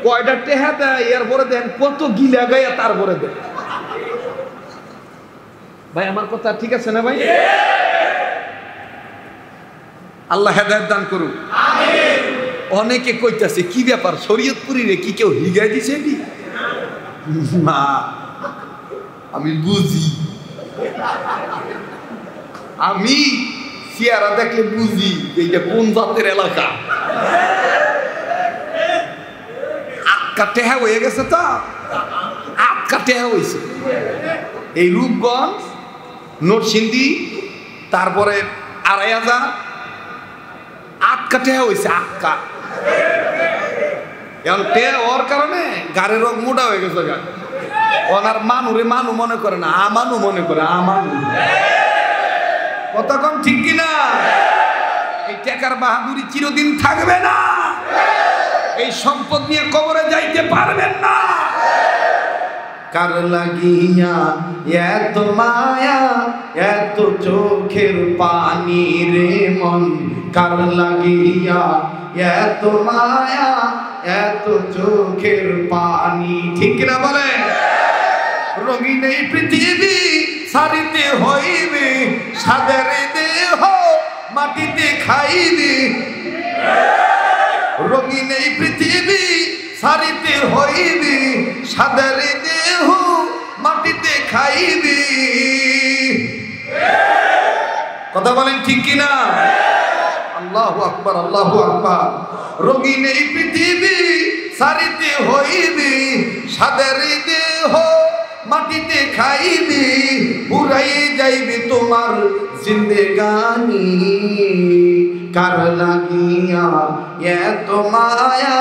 কয়টা টেহা দেয়, এরপরে দেন কত গিলা গাইয়া তারপরে দেয়। ভাই আমার কথা ঠিক আছে না ভাই? আল্লাহ হেদায়েত দান করুক। অনেকে কইতাছে কি ব্যাপার শরীয়তপুরি রে কি কেউ হিগাই দিছে? না, আমি বুঝি, আমি চেহারা দেখলে বুঝি এইটা কোন জাতের এলাকা। আটকা টেহা হয়ে গেছে, তো আটকা টেহা হয়েছে। এই রূপগঞ্জ, নরসিংদী, তারপরে 2500 আটকা টেহা হয়েছে, আটকা। এখন টেহা হওয়ার কারণে গাড়ির রোগ মোটা হয়ে গেছে। ওনার মানুরে মানু মনে করে না, আমানু মনে করে, আমানু। কতক্ষণ ঠিক কিনা? এই টাকার বাহাদুরি চিরদিন থাকবে না, এই সম্পদ নিয়ে কবরে যাইতে পারবেন না। কার লাগিয়া এত মায়া, এত চোখের পানি রে মন, কার লাগিয়া এত মায়া, এত চোখের পানি। ঠিক না বলে? রঙিন এই পৃথিবী সারিতে হইবে, সাদের দেহ মাটিতে খাইবে। রঙিন এই পৃথিবী সারিতে হইবে, সাদের দেহ মাটিতে খাইবে। কথা বলেন ঠিক কিনা? আল্লাহু আকবার, আল্লাহু আকবার। রঙিন এই পৃথিবী সারিতে হইবে, সাদের দেহ মাটিতে খাইবে। পুরাই যাইবে তোমার জিন্দেগানি, কার লাগিয়া এত মায়া,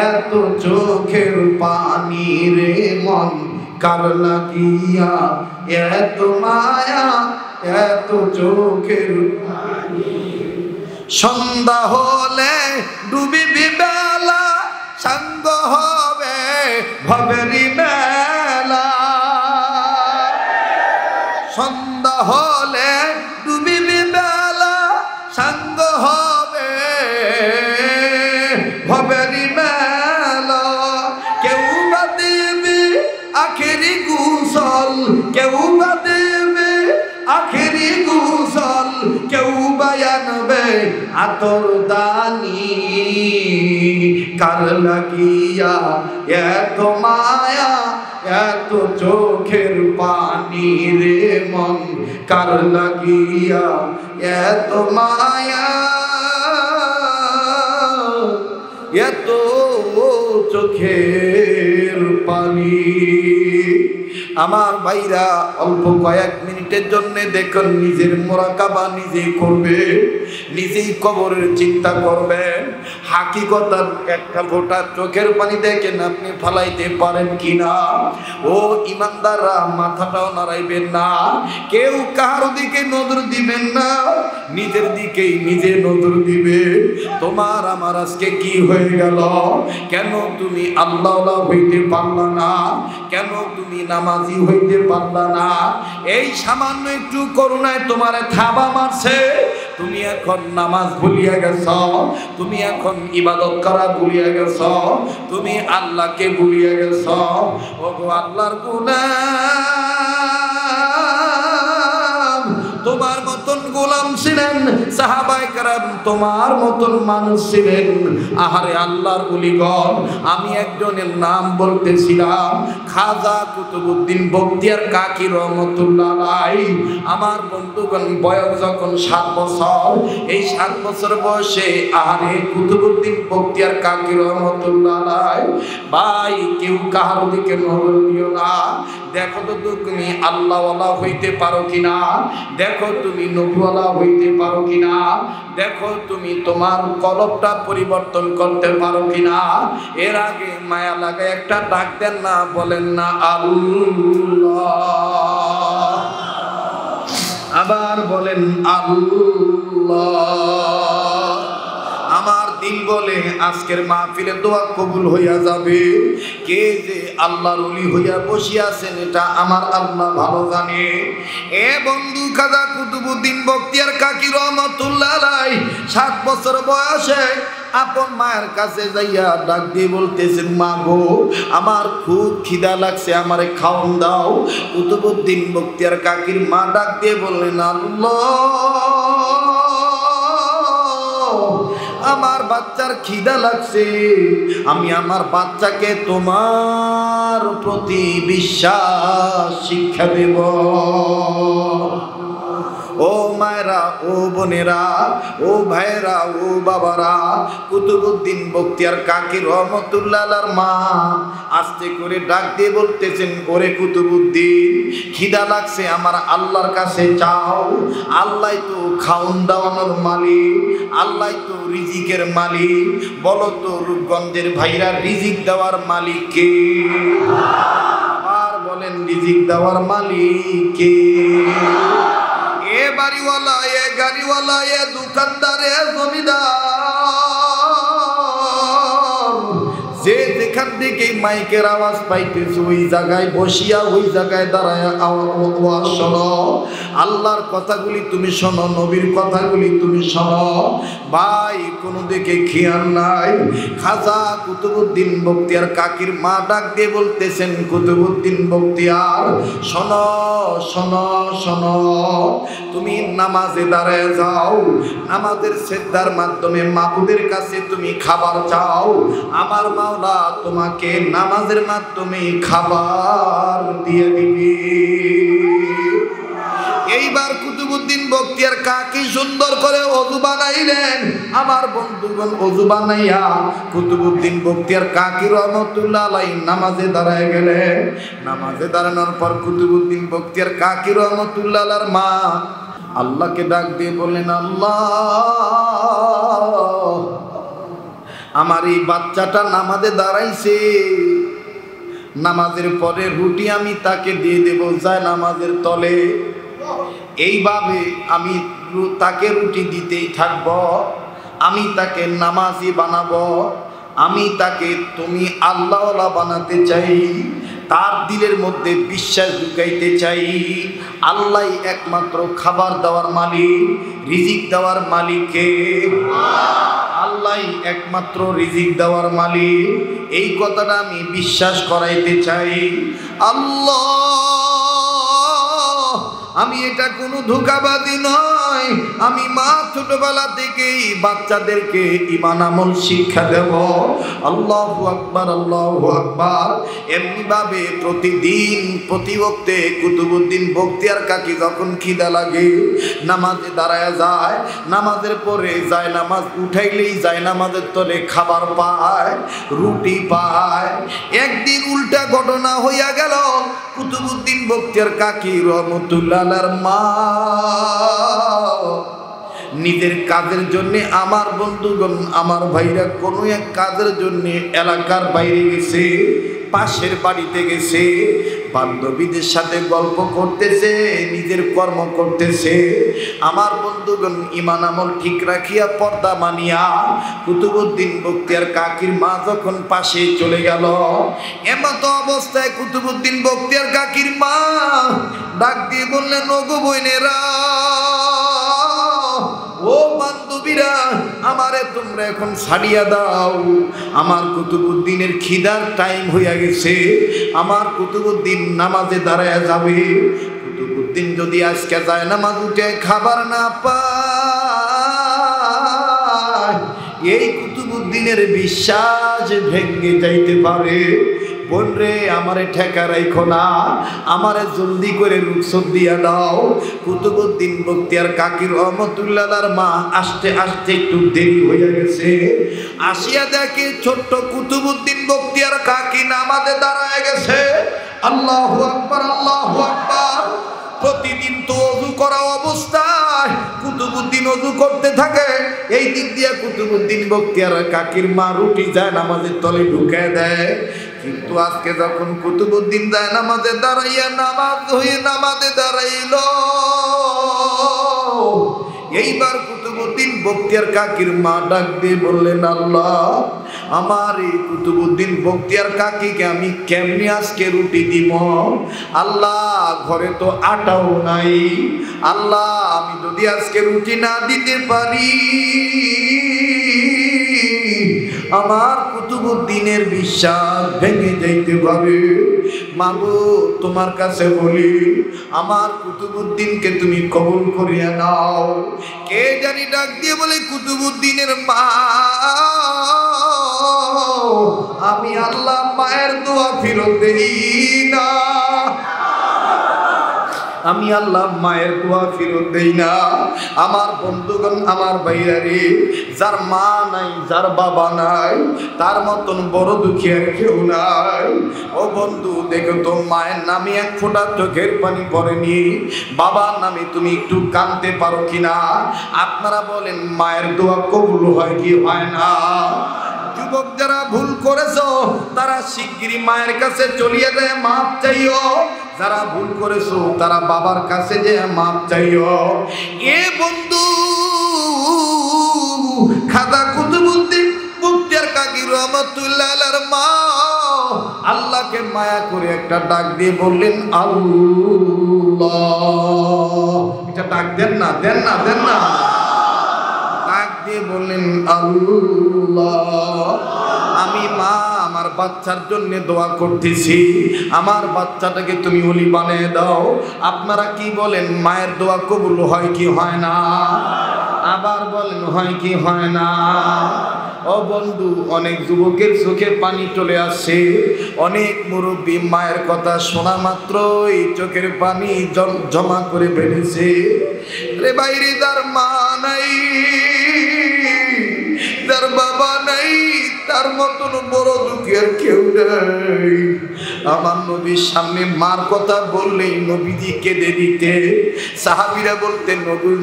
এত চোখের পানি রে মন, কার লাগিয়া এত মায়া, এত চোখের পানি। সন্ধ্যা হলে ডুবিবি বেলা, সাঙ্গ হবে ভবেরি মেলা। হলে ডুবিবি বেলা সাঙ্গ হবে ভবেরি মেলা কেউ বা দেবে আখেরি গুসল কেউ বা দেবে আখেরি গুসল কেউ বা আনবে আতর দানি কার লাগিয়া এত মায়া এত চোখের পানি রে মন কার লাগিয়া এত মায়া এত চোখের পানি আমার ভাইরা অল্প কয়েক মিনিটের জন্য দেখুন নিজের মুরাকাবা নিজেই করবে নিজেই কবরের চিন্তা করবেন হাকিকতার একটা ফোঁটা চোখের পানি দেখেন আপনি ফালাইতে পারেন কিনা ও ইমানদাররা মাথাটাও নাড়াইবেন না কেউ কার দিকে নজর দিবেন না নিজের দিকেই নিজে নজর দিবে তোমার আমার আজকে কি হয়ে গেল কেন তুমি আল্লাহওয়ালা হইতে পারলা না কেন তুমি নামাজি হইতে পারলা না এই সামান্য একটু করুণায় তোমারে থাবা মারছে তুমি এখন নামাজ ভুলিয়া গেছ তুমি এখন ইবাদত করা ভুলিয়া গেছ তুমি আল্লাহকে ভুলিয়া গেছ ওগো আল্লাহর গোলাম তোমার মতন গোলাম ছিলেন সাহাবায়ে কেরাম তোমার মতন মানুষ ছিলেন আহারে আল্লাহর ওলিগণ আমি একজনের নাম বলতেছিলাম খাজা কুতুবউদ্দিন বখতিয়ার কাকি রহমাতুল্লাহ আলাইহি আমার বন্ধুগণ বয়স যখন 7 বছর এই 7 বছর বয়সে আহারে কুতুবউদ্দিন বখতিয়ার কাকি রহমাতুল্লাহ আলাইহি ভাই কেউ কাহার দিকে নজর দিও না দেখো তো তুমি আল্লাহওয়ালা হইতে পারো কিনা দেখো তুমি নবীওয়ালা হইতে পারো কিনা দেখো তুমি তোমার কলবটা পরিবর্তন করতে পারো কিনা এর আগে মায়া লাগে একটা ডাক দেন না বলেন না আল্লাহ আবার বলেন আল্লাহ আমার দিল বলে আজকের মাহফিলে দোয়া কবুল হইয়া যাবে কে যে আল্লাহর ওলি হইয়া বসিয়া আছেন এটা আমার আল্লাহ ভালো জানে এ বন্ধু খাজা কুতুবউদ্দিন বখতিয়ার কাকি রহমাতুল্লাহ আলাইহি 7 বছর বয়সে আপন মায়ের কাছে যাইয়া ডাক দিয়ে বলতেছেন মা গো আমার খুব খিদা লাগছে আমারে খাওন দাও কুতুবউদ্দিন বখতিয়ার কাকির মা ডাক দিয়ে বললেন আল্লাহ আমার বাচ্চার খিদা লাগছে আমি আমার বাচ্চাকে তোমার প্রতি বিশ্বাস শিক্ষা দেব ও মায়েরা ও বোনেরা ও ভাইরা ও বাবারা কুতুবউদ্দিন বখতিয়ার কাকি রহমাতুল্লাহ আলাইহির মা আস্তে করে ডাক দিয়ে বলতেছেন ওরে কুতুবউদ্দিন খিদা লাগছে আমার আল্লাহর কাছে চাও আল্লাহই তো খাওন দাওয়ানোর মালিক আল্লাহই তো রিজিকের মালিক বলো তো রূপগঞ্জের ভাইরা রিজিক দেওয়ার মালিক কে আর বলেন রিজিক দেওয়ার মালিক কে এ বাড়িওয়ালা এ গাড়িওয়ালা এ দোকানদার এ জমিদার যে যেখান থেকে মাইকের আওয়াজ পাইতেছে ওই জায়গায় বসিয়া ওই জায়গায় দাঁড়ায় আওয়াজ শোনো আল্লাহর কথাগুলি তুমি শোনো নবীর কথাগুলি তুমি শোনো ভাই কোনো দিকে খেয়াল নাই খাজা কুতুবউদ্দিন বখতিয়ার কাকির মা ডাক দিয়ে বলতেছেন কুতুবউদ্দিন বখতিয়ার শোনো শোনো শোনো তুমি নামাজে দাঁড়ায় যাও নামাজের সিজদার মাধ্যমে মাবুদের কাছে তুমি খাবার চাও আমার মাওলা তোমাকে নামাজের মাধ্যমে খাবার দিয়ে দিবে এইবার কুতুবউদ্দিন বখতিয়ার কাকি সুন্দর করে ওযু বানাইলেন আমার বন্ধুগণ ওযু বানাইয়া কুতুবউদ্দিন বখতিয়ার কাকি রহমাতুল্লাহ আলাইহি নামাজে দাঁড়ায় গেলেন নামাজে দাঁড়ানোর পর কুতুবউদ্দিন বখতিয়ার কাকি রহমাতুল্লাহ আলাইহির মা আল্লাহকে ডাক দিয়ে বললেন আল্লাহ আমার এই বাচ্চাটা নামাজে দাঁড়াইছে নামাজের পরে রুটি আমি তাকে দিয়ে দেব যায় নামাজের তলে এইভাবে আমি তাকে রুটি দিতেই থাকব আমি তাকে নামাজি বানাবো আমি তাকে তুমি আল্লাহওয়ালা বানাতে চাই তার দিলের মধ্যে বিশ্বাস ঢুকাইতে চাই আল্লাহই একমাত্র খাবার দেওয়ার মালিক, রিজিক দেওয়ার মালিককে আল্লাহই একমাত্র রিজিক দেওয়ার মালিক। এই কথাটা আমি বিশ্বাস করাইতে চাই। আল্লাহ, আমি এটা কোনো ধোঁকাবাজি নয়, আমি মা ছোটবেলা থেকেই বাচ্চাদেরকে ঈমান আমল শিক্ষা দেব। আল্লাহু আকবার, আল্লাহু আকবার। এমনি ভাবে প্রতিদিন প্রতি ওয়াক্তে কুতুবউদ্দিন বখতিয়ার কাকি যখন খিদা লাগে নামাজে দাঁড়ায় যায়, নামাজের পরে যায় নামাজ উঠাইলেই যায় নামাজের তলে খাবার পায়, রুটি পায়। একদিন উল্টা ঘটনা হইয়া গেল, কুতুবউদ্দিন বখতিয়ার কাকি রহমতুল্লাহ মা নিজের কাজের জন্য, আমার বন্ধুগণ আমার ভাইরা কোনো এক কাজের জন্য এলাকার বাইরে গেছে, পাশের বাড়িতে গেছে, বান্ধবীদের সাথে গল্প করতেছে, নিজের কর্ম করতেছে। আমার বন্ধুগণ ঈমান আমল ঠিক রাখিয়া পর্দা মানিয়া কুতুবউদ্দিন বখতিয়ার কাকির মা যখন পাশে চলে গেল, এমত অবস্থায় কুতুবউদ্দিন বখতিয়ার কাকির মা ডাক দিয়ে বললেন, ওগো বোনেরা, ও বান্ধবীরা, আমারে তোমরা এখন ছাড়িয়া দাও, আমার কুতুবউদ্দিনের খিদার টাইম হইয়া গেছে, আমার কুতুবউদ্দিন নামাজে দাঁড়ায় যাবে। কুতুবউদ্দিন যদি আজকে যায় নামাজ উঠে খাবার না পায়, এই কুতুবউদ্দিনের বিশ্বাস ভেঙে যাইতে পারে। বোন রে, আমারে ঠেকা রাইখো না, আমারে জলদি করে রুখসত দিয়া দাও। কুতুবউদ্দিন বখতিয়ার কাকি রহমতুল্লাহর মা আসতে আসতে একটু দেরি হয়ে গেছে, আসিয়া দেখে ছোট্ট কুতুবউদ্দিন বখতিয়ার কাকি নামাজে দাঁড়ায় গেছে। আল্লাহু আকবার, আল্লাহু আকবার। প্রতিদিন তো ওযু করা অবস্থায় কুতুবউদ্দিন ওযু করতে থাকে, এই দিক দিয়ে কুতুবউদ্দিন বখতিয়ার কাকির মা রুটি যায় নামাজের তলে ঢুকায় দেয়। কিন্তু আজকে যখন কুতুবউদ্দিন যায় নামাজে দাঁড়াইয়া নামাজে দাঁড়াইল, এইবার কুতুবউদ্দিন বখতিয়ার কাকির মা ডাক দিয়ে বললেন, আল্লাহ, আমার এই কুতুবউদ্দিন বখতিয়ার কাকিকে আমি কেমনি আজকে রুটি দিব? আল্লাহ, ঘরে তো আটাও নাই। আল্লাহ, আমি যদি আজকে রুটি না দিতে পারি, আমার কুতুবউদ্দিনের বিশ্বাস ভেঙে যাইতে পারে। মাগো, তোমার কাছে বলি, আমার কুতুবউদ্দিনকে তুমি কবুল করিয়া নাও। কে জানি ডাক দিয়ে বলে, কুতুবউদ্দিনের মা, আমি আল্লাহ মায়ের দোয়া ফেরত দেই না, আমি আল্লাহ মায়ের দোয়া ফেরত দেই না। আমার বন্ধুগণ, আমার ভাইরা রে, যার মা নাই, যার বাবা নাই, তার মতন বড় দুঃখী আর কেউ নাই। ও বন্ধু, দেখো তো, মায়ের নামে এক ফোঁটা চোখের পানি পড়েনি, বাবার নামে তুমি একটু কাঁদতে পারো কিনা? আপনারা বলেন, মায়ের দোয়া কবুল হয় কি হয় না? যুবক যারা ভুল করেছো তারা শিগগিরই মায়ের কাছে চলিয়ে যায়, মাপ চাইও। যারা ভুল করেছো তারা বাবার কাছে যে মাপ চাইও। এ বন্ধু, খাজা কুতুবউদ্দিন বখতিয়ার কাকি রহমতুল্লাহর মা আল্লাহকে মায়া করে একটা ডাক দিয়ে বললেন, আল্লাহ। এটা ডাক দেন না, দেন না, দেন না। ডাক দিয়ে বললেন, আল্লাহ, আমি মা আমার বাচ্চার জন্য দোয়া করতেছি, আমার বাচ্চাটাকে তুমি ওলি বানিয়ে দাও। আপনারা কি বলেন, মায়ের দোয়া কবুল হয় কি হয় না? আবার বলেন, হয় কি হয় না? ও বন্ধু, অনেক যুবকের চোখে পানি চলে আসছে, অনেক মুরব্বী মায়ের কথা শোনা মাত্রই চোখের পানি জমা করে ফেলেছে। রে বাইরে, যার মা নাই, যার বাবা নাই, তার মতন বড় দুঃখের কেউ নাই। আমার নবীর সামনে মার কথা বললেই নবীজি কেঁদে দিতে। সাহাবীরা বলতেন,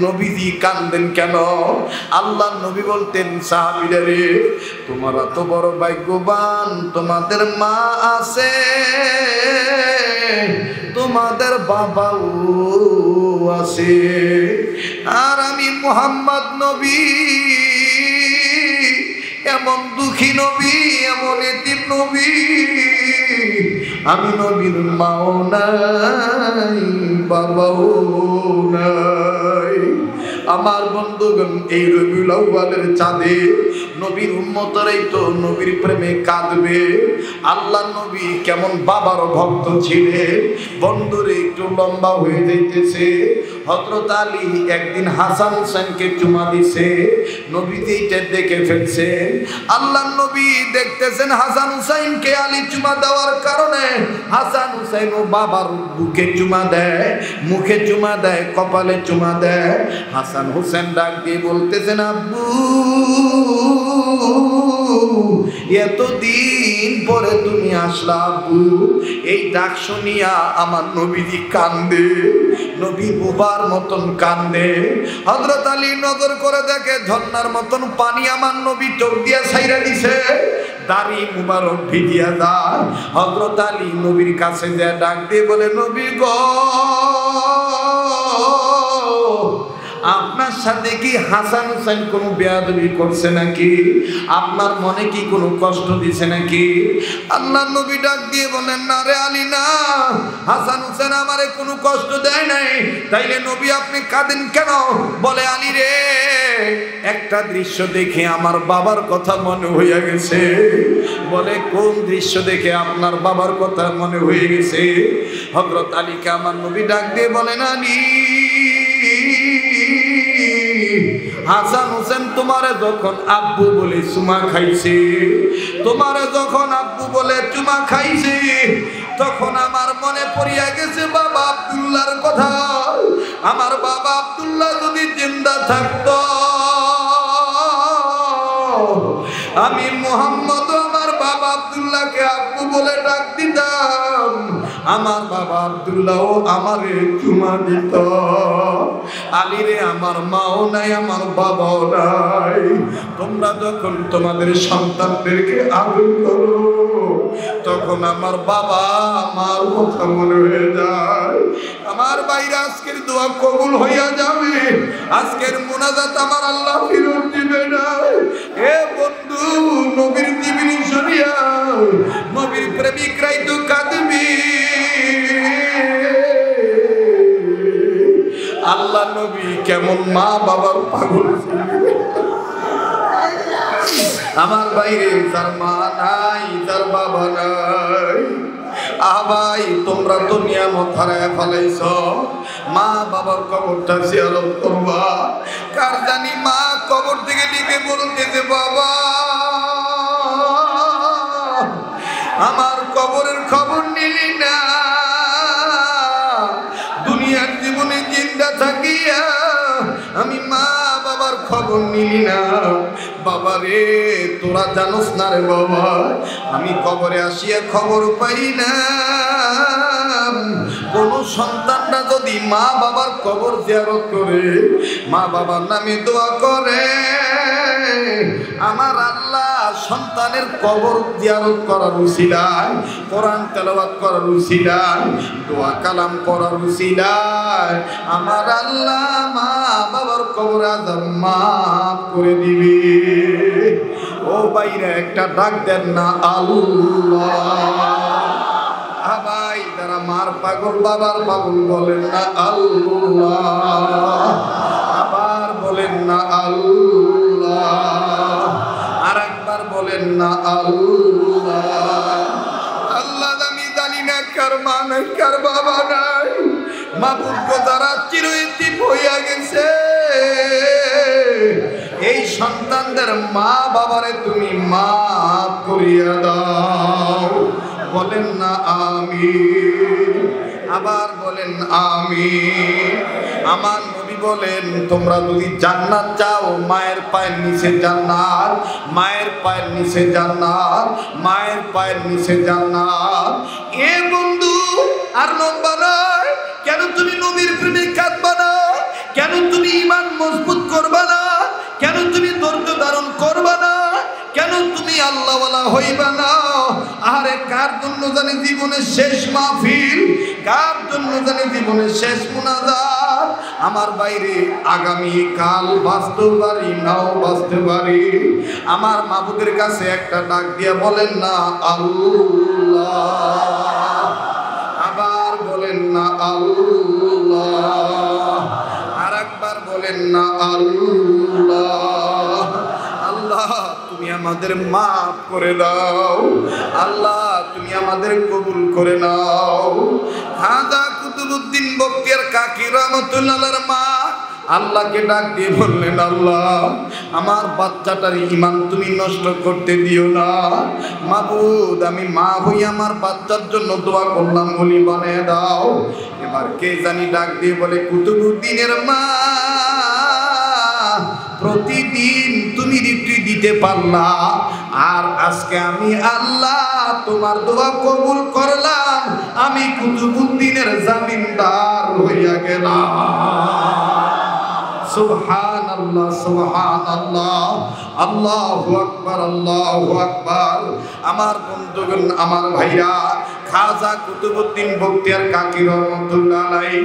নবীজি কান্দেন কেন? আল্লাহ নবী বলতেন, সাহাবীরা রে, তোমরা তো বড় ভাগ্যবান, তোমাদের মা আছে, তোমাদের বাবাও আছে, আর আমি মুহাম্মদ নবী এমন দুঃখী নবী, এমন এতিম নবী, আমি নবীর মাও নাই বাবাও নাই। আমার বন্ধুগণ, এই রবিউল আউয়ালের চাঁদে নবীর উম্মতরাই তো নবীর প্রেমে কাঁদবে। আল্লাহ নবী কেমন বাবার ভক্ত ছিলেন বন্ধুরে, একটু লম্বা হয়ে যাইতেছে। হযরত আলী একদিন হাসান হুসাইনকে চুমা দিছে, নবী এইটা দেখে ফেলছে। আল্লাহ নবী দেখতেছেন হাসান হুসাইনকে আলী চুমা দেওয়ার কারণে হাসান হুসাইন ও বাবার বুকে চুমা দেয়, মুখে চুমা দেয়, কপালে চুমা দেয়। হাসান হুসাইন ডাক দিয়ে বলতেছেন, আব্বু এতদিন পরে তুমি আসলা আব্বু। এই ডাক শুনিয়া আমার নবীজি কান্দে, নবী বুবার মতন কান্দে। হযরত আলী নজর করে দেখে ঝর্ণার মতন পানি আমার নবী চোখ দিয়া ছাইরা দিছে, দাড়ি মুবারক ভিজিয়া যায়। হযরত আলী নবীর কাছে যে ডাক দিয়ে বলে, নবী গো, আপনার সাথে কি হাসান হুসাইন কোনো বেয়াদবি করছে নাকি? আপনার মনে কি কোনো কষ্ট দিছে নাকি? আল্লাহ নবী ডাক দিয়ে বলেন, না রে আলী না, হাসান হুসাইন আমারে কোনো কষ্ট দেয় নাই। তাইলে নবী আপনি কাঁদেন কেন? বলে, আলী রে, একটা দৃশ্য দেখে আমার বাবার কথা মনে হইয়া গেছে। বলে, কোন দৃশ্য দেখে আপনার বাবার কথা মনে হয়ে গেছে? হযরত আলীকে আমার নবী ডাক দিয়ে বলেন, আলী, হাসান হুসেন তোমারে যখন আব্বু বলে চুমা খাইছে, তোমারে যখন আব্বু বলে চুমা খাইছে, তখন আমার মনে পড়িয়া গেছে বাবা আব্দুল্লাহর কথা। আমার বাবা আব্দুল্লাহ যদি জিন্দা থাকতো, আমি মুহাম্মদ আমার বাবা আব্দুল্লাহকে আব্বু বলে ডাক দিতাম, আমার বাবা আব্দুল্লাহ আমারে চুমা দিত। আলী রে, আমার মাও নাই, আমার বাবাও নাই। তোমরা যখন তোমাদের সন্তানদেরকে আদর করো, তখন আমার বাবা আমার কথা মনে হয়ে যায়। আমার বাইরে আজকের দোয়া কবুল হইয়া যাবে, আজকের মুনাজাত আমার আল্লাহ ফিরত দিবে না। এ বন্ধু, নবীর জীবনী শুনিয়া নবীর প্রেমিকরাই তো কাঁদবি। আল্লাহ নবী কেমন মা বাবার পাগল ছিলেন। আমার বাইরে যার মা নাই, যার বাবা নাই, ভাই তোমরা তো নিয়ামত হারায় ফেলাইছ। মা বাবার কবরটা জিয়ারত করবা। কার জানি মা কবর থেকে লিখে বলতেছে, বাবা আমার কবরের খবর নিলি না, দুনিয়ার জীবনে জিন্দা থাকিয়া আমি মা বাবার খবর নিলি না। বাবা রে, তোরা জানোস না রে বাবা, আমি কবরে আসিয়া খবর পাই না। কোন সন্তানরা যদি মা বাবার কবর জিয়ারত করে, মা বাবার নামে দোয়া করে, আমার আল্লাহ সন্তানের কবর জিয়ারত করার উসিলায়, কোরআন তেলাওয়াত করার উসিলায়, দোয়া কালাম করার উসিলায় আমার আল্লাহ মা বাবার কবর আযাব মাফ করে দিবে। ও বাইরে একটা ডাক দেন না আল্লাহ। ভাই, যারা মার পাগল বাবার পাগল বলেন না আল্লাহ। আবার বলেন না আল্লাহ। আর একবার বলেন না আল্লাহ। আল্লাহ, আমি জানি না কার মা নাই, কার বাবা নাই। মাবুদ যারা চিরয়তীত হইয়া গেছে, এই সন্তানদের মা বাবারে তুমি মাফ করিয়া দাও। বলেন না আমিন। আবার বলেন আমিন। আমার নবী বলেন, তোমরা যদি জান্নাত চাও, মায়ের পায়ের নিচে জান্নাত, মায়ের পায়ের নিচে জান্নাত, মায়ের পায়ের নিচে জান্নাত। এ বন্ধু, আর লম্বা নয়, কেন তুমি নবীর প্রেমে কাঁদবা না? কেন তুমি ঈমান মজবুত করবা না? কেন তুমি ধৈর্য ধারণ করবা না? কেন তুমি আল্লাহওয়ালা হইবা না? আরে কার জন্য জানি জীবনের শেষ মাহফিল, কার জন্য জানি জীবনের শেষ মুনাজাত? আমার বাইরে আগামী কাল বাঁচতে পারি নাও বাঁচতে পারি, আমার মাবুদের কাছে একটা ডাক দিয়ে বলেন না আল্লাহ, আবার বলেন না আল্লাহ, আর একবার বলেন না আল্লাহ। আল্লাহ তুমি আমাদের মাফ করে দাও, আল্লাহ তুমি আমাদের কবুল করে নাও। খাজা কুতুবউদ্দিন বখতিয়ার কাকি রহমাতুল্লাহর মা আল্লাহকে ডাক দিয়ে বললেন, আল্লাহ আমার বাচ্চাটার ঈমান তুমি নষ্ট করতে দিও না। মাবুদ আমি মা হই আমার বাচ্চার জন্য দোয়া করলাম, বলি বানিয়ে দাও। এবার কে জানি ডাক দিয়ে বলে, কুতুবউদ্দিনের মা প্রতিদিন তুমি রিট্রি দিতে পারলা, আর আজকে আমি আল্লাহ তোমার দোয়া কবুল করলাম, আমি কুতুবউদ্দিনের জামিনদার হইয়া গেলাম। সুবহানাল্লাহ সুবহানাল্লাহ, আল্লাহু আকবার আল্লাহু আকবার। আমার বন্ধুগণ, আমার ভাইরা, খাজা কুতুবউদ্দিন বখতিয়ার কাকি রহমাতুল্লাহ আলাইহি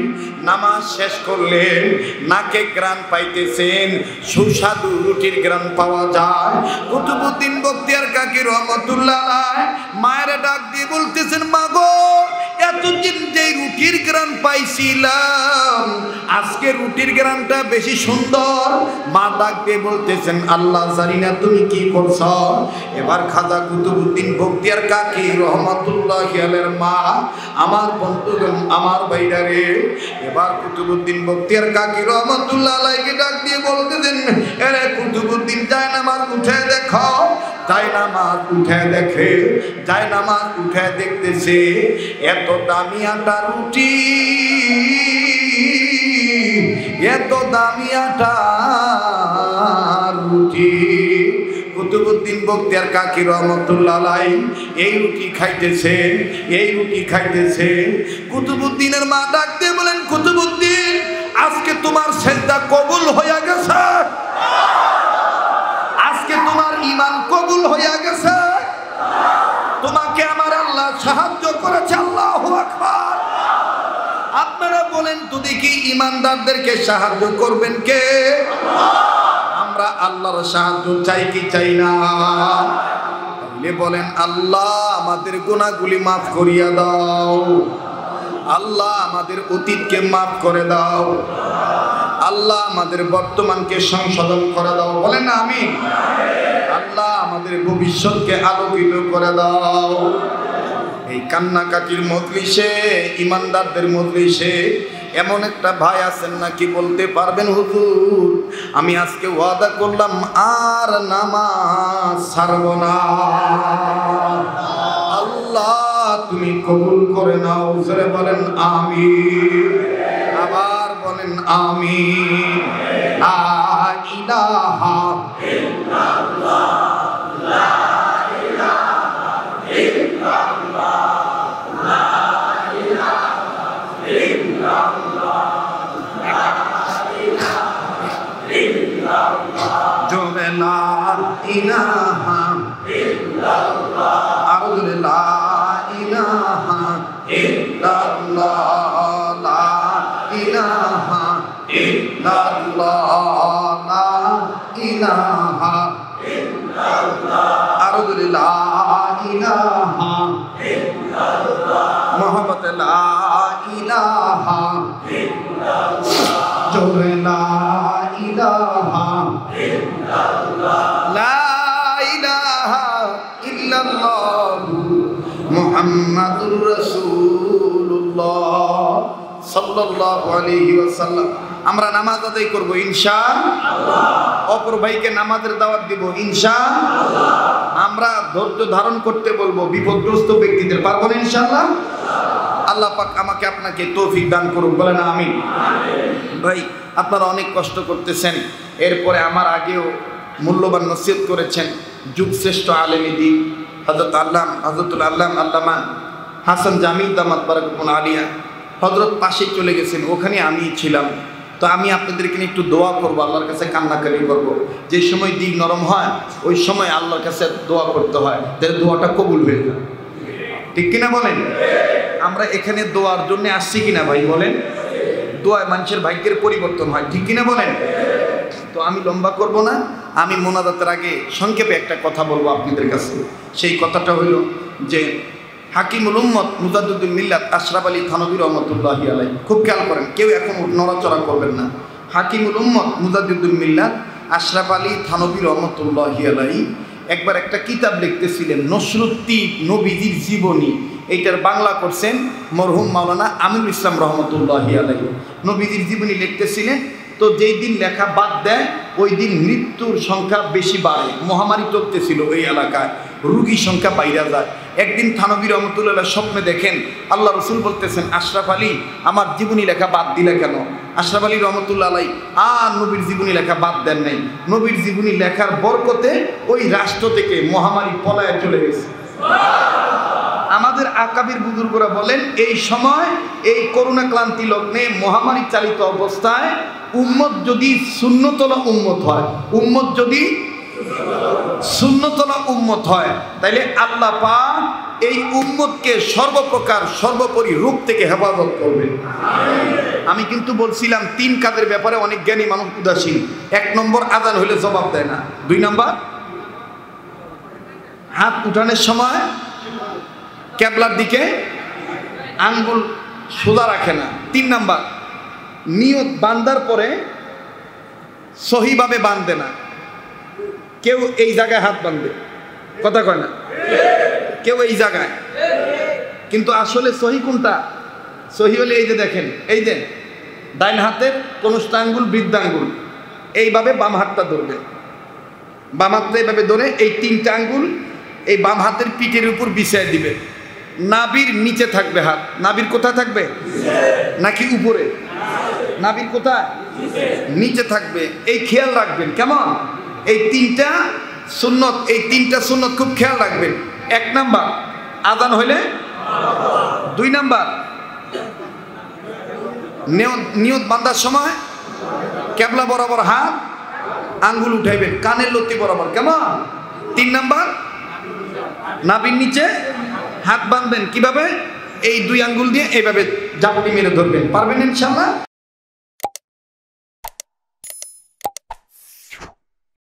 নামাজ শেষ করলেন, নাকে গ্রান পাইতেছেন, সুস্বাদু রুটির গ্রান পাওয়া যায়। কুতুবউদ্দিন বখতিয়ার কাকি রহমাতুল্লাহ আলাইহি মায়ের ডাক দিয়ে বলতেছেন, মা গো এতদিন যে রুটির গ্রান পাইছিলাম, আজকে রুটির গ্রানটা বেশি সুন্দর। মা ডাক দিয়ে বলতেছেন, আল্লাহ জানি না তুমি কি করছ। এবার খাজা কুতুবউদ্দিন বখতিয়ার কাকি রহমাতুল্লাহ আলাইহির মা, আমার বন্ধুগণ, আমার ভাইরা রে, এবার কুতুবউদ্দিন বখতিয়ার কাকি রহমাতুল্লাহ আলাইহিকে ডাক দিয়ে বলতেছেন, আরে কুতুবউদ্দিন জায়নামাজ উঠে দেখো। জায়নামাজ উঠে দেখে, জায়নামাজ উঠে দেখতেছে এত দামি আটা রুটি, এত দামি আটা রুটি। কুতুবউদ্দিন বখতিয়ার কাকি রহমাতুল্লাহ আলাইহি এই রুটি খাইতেছে, এই রুটি খাইতেছে। কুতুবউদ্দিনের মা ডাক দিয়ে বলেন, কুতুবউদ্দিন আজকে তোমার সেজদা কবুল হইয়া গেছে, আজকে তোমার ঈমান কবুল হইয়া গেছে, তোমাকে আমার আল্লাহ সাহায্য করেছে। আল্লাহু আকবার। আপনারা বলেন তো দেখি, ঈমানদারদেরকে সাহায্য করবেন কে? আমরা আল্লাহর সাহায্য চাই কি চাই না? তাহলে বলেন, আল্লাহ আমাদের গুনাহগুলি মাফ করিয়া দাও, আল্লাহ আমাদের অতীতকে মাফ করে দাও, আল্লাহ আমাদের বর্তমানকে সংশোধন করে দাও। বলেন না আমিন। আল্লাহ আমাদের ভবিষ্যৎকে আলোকিত করে দাও। এই কান্নাকাটির মজলিসে, ইমানদারদের মজলিসে এমন একটা ভাই আছেন নাকি বলতে পারবেন, হুজুর আমি আজকে ওয়াদা করলাম আর নামাজ ছাড়ব না। আল্লাহ তুমি কবুল করে নাও। জোরে বলেন আমিন, আবার বলেন আমিন। লা ইলাহা ইল্লাল্লাহ, লা ইলাহা ইল্লাল্লাহ, লা ইলাহা ইল্লাল্লাহ, লা ইলাহা ইল্লাল্লাহ। জোরে লা ইলাহা ইল্লাল্লাহ, আর জোরে লা ইলাহা ইল্লাল্লাহ, লা ইলাহা ইল্লাল্লাহ, লা ইলাহা ইল্লাল্লাহ, আর জোরে লা ইলাহা ইল্লাল্লাহ, মুহাম্মদ লা ইলাহা ইল্লাল্লাহ, জোরে লা ইলাহা ইল্লাল্লাহ, লা ইলাহা ইল্লাল্লাহ মুহাম্মাদুর রাসূলুল্লাহ সাল্লাল্লাহু আলাইহি ওয়াসাল্লাম। আমরা নামাজ আদায় করব ইনশাআল্লাহ, অপর ভাইকে নামাজের দাওয়াত দিব ইনশাআল্লাহ। আমরা ধৈর্য ধারণ করতে বলবো বিপদগ্রস্ত ব্যক্তিদের, পারবো না ইনশাআল্লাহ? আল্লাহ পাক আমাকে আপনাকে তৌফিক দান করুক। বলেন আমিন। ভাই আপনারা অনেক কষ্ট করতেছেন, এরপরে আমার আগেও মূল্যবান নসিহত করেছেন যুগশ্রেষ্ঠ আলেমে দ্বীন হযরতুল আল্লামা হাসান জামিল দামাত বারাকাতুহু আলিয়া হযরত পাশে চলে গেছেন, ওখানে আমি ছিলাম। তো আমি আপনাদেরকে নিয়ে একটু দোয়া করব, আল্লাহর কাছে কান্নাকাটি করব। যে সময় দিক নরম হয় ওই সময় আল্লাহর কাছে দোয়া করতে হয়, যাতে দোয়াটা কবুল হয়ে যায়। ঠিক কিনা বলেন? আমরা এখানে দোয়ার জন্য আসছি কিনা ভাই বলেন? দোয়ায় মানুষের ভাগ্যের পরিবর্তন হয়, ঠিক কিনা বলেন? তো আমি লম্বা করব না, আমি মোনাজাতের আগে সংক্ষেপে একটা কথা বলবো আপনাদের কাছে। সেই কথাটা হলো যে হাকিমুল উম্মত মুজাদ্দিদুল মিল্লাত আশরাফ আলী থানভী রহমতুল্লাহি আলাইহি, খুব খেয়াল করেন, কেউ এখন নড়াচড়া করবেন না। হাকিমুল উম্মত মুজাদ্দিদুল মিল্লাত আশরাফ আলী থানভী রহমতুল্লাহি আলাইহি একবার একটা কিতাব লিখতেছিলেন, নসরুদ্দীন নবীজির জীবনী। এইটার বাংলা করছেন মরহুম মাওলানা আমিনুল ইসলাম রহমতুল্লাহি আলাইহি। নবীজির জীবনী লিখতেছিলেন, তো যেই দিন লেখা বাদ দেয় ওই দিন মৃত্যুর সংখ্যা বেশি বাড়ে। মহামারী চলতেছিল ওই এলাকায়, রুগীর সংখ্যা বাইরে যায়। একদিন থানভী রহমতুল্লাহ স্বপ্নে দেখেন আল্লাহ রসুল বলতেছেন, আশরাফ আলী আমার জীবনী লেখা বাদ দিলে কেন? আশরাফ আলী রহমতুল্লাহ আলাই আর নবীর জীবনী লেখা বাদ দেন নাই। নবীর জীবনী লেখার বরকতে ওই রাষ্ট্র থেকে মহামারী পলায়ে চলে গেছে। আমাদের আকাবির বুজুর্গরা বলেন, এই সময় এই করোনা ক্লান্তি লগ্নে মহামারী চালিত অবস্থায় উম্মত যদি সুন্নতলা উম্মত হয়, উম্মত যদি সুন্নতলা উম্মত হয়, তাইলে আল্লাহ পাক এই উম্মতকে সর্বপ্রকার সর্বোপরি রূপ থেকে হেফাজত করবে। আমি কিন্তু বলছিলাম 3 কাজের ব্যাপারে অনেক জ্ঞানী মানুষ উদাসীন। 1 নম্বর, আযান হলে জবাব দেয় না। 2 নম্বর, হাত উঠানোর সময় কেবলার দিকে আঙ্গুল সোজা রাখে না। 3 নম্বর, নিয়ত বান্ধার পরে সহিভাবে বাঁধে না। কেউ এই জায়গায় হাত বাঁধবে, কথা কয় না, কেউ এই জায়গায়, কিন্তু আসলে সহি কোনটা? সহি হলে এই যে দেখেন, এই যে ডাইন হাতের কনুষ্ঠ আঙ্গুল বৃদ্ধাঙ্গুল, এইভাবে বাম হাতটা ধরবে, বাম হাতটা এইভাবে ধরে এই 3টা আঙ্গুল এই বাম হাতের পিঠের উপর বিছিয়ে দিবে। নাভির নিচে থাকবে হাত। নাভির কোথায় থাকবে? নাকি উপরে? নাভির কোথায়? নিচে থাকবে। এই খেয়াল রাখবেন, কেমন? এই 3টা সুন্নত, এই 3টা সুন্নত খুব খেয়াল রাখবেন। 1 নাম্বার, আযান হইলে। 2 নাম্বার, নিয়ত বাঁধার সময় কেবলা বরাবর হাত আঙ্গুল উঠাইবেন, কানের লতি বরাবর, কেমন? 3 নাম্বার, নাভির নিচে হাত বাঁধবেন। কিভাবে? এই 2 আঙ্গুল দিয়ে এইভাবে জাপটি মেরে ধরবেন। পারবেন ইনশাআল্লাহ?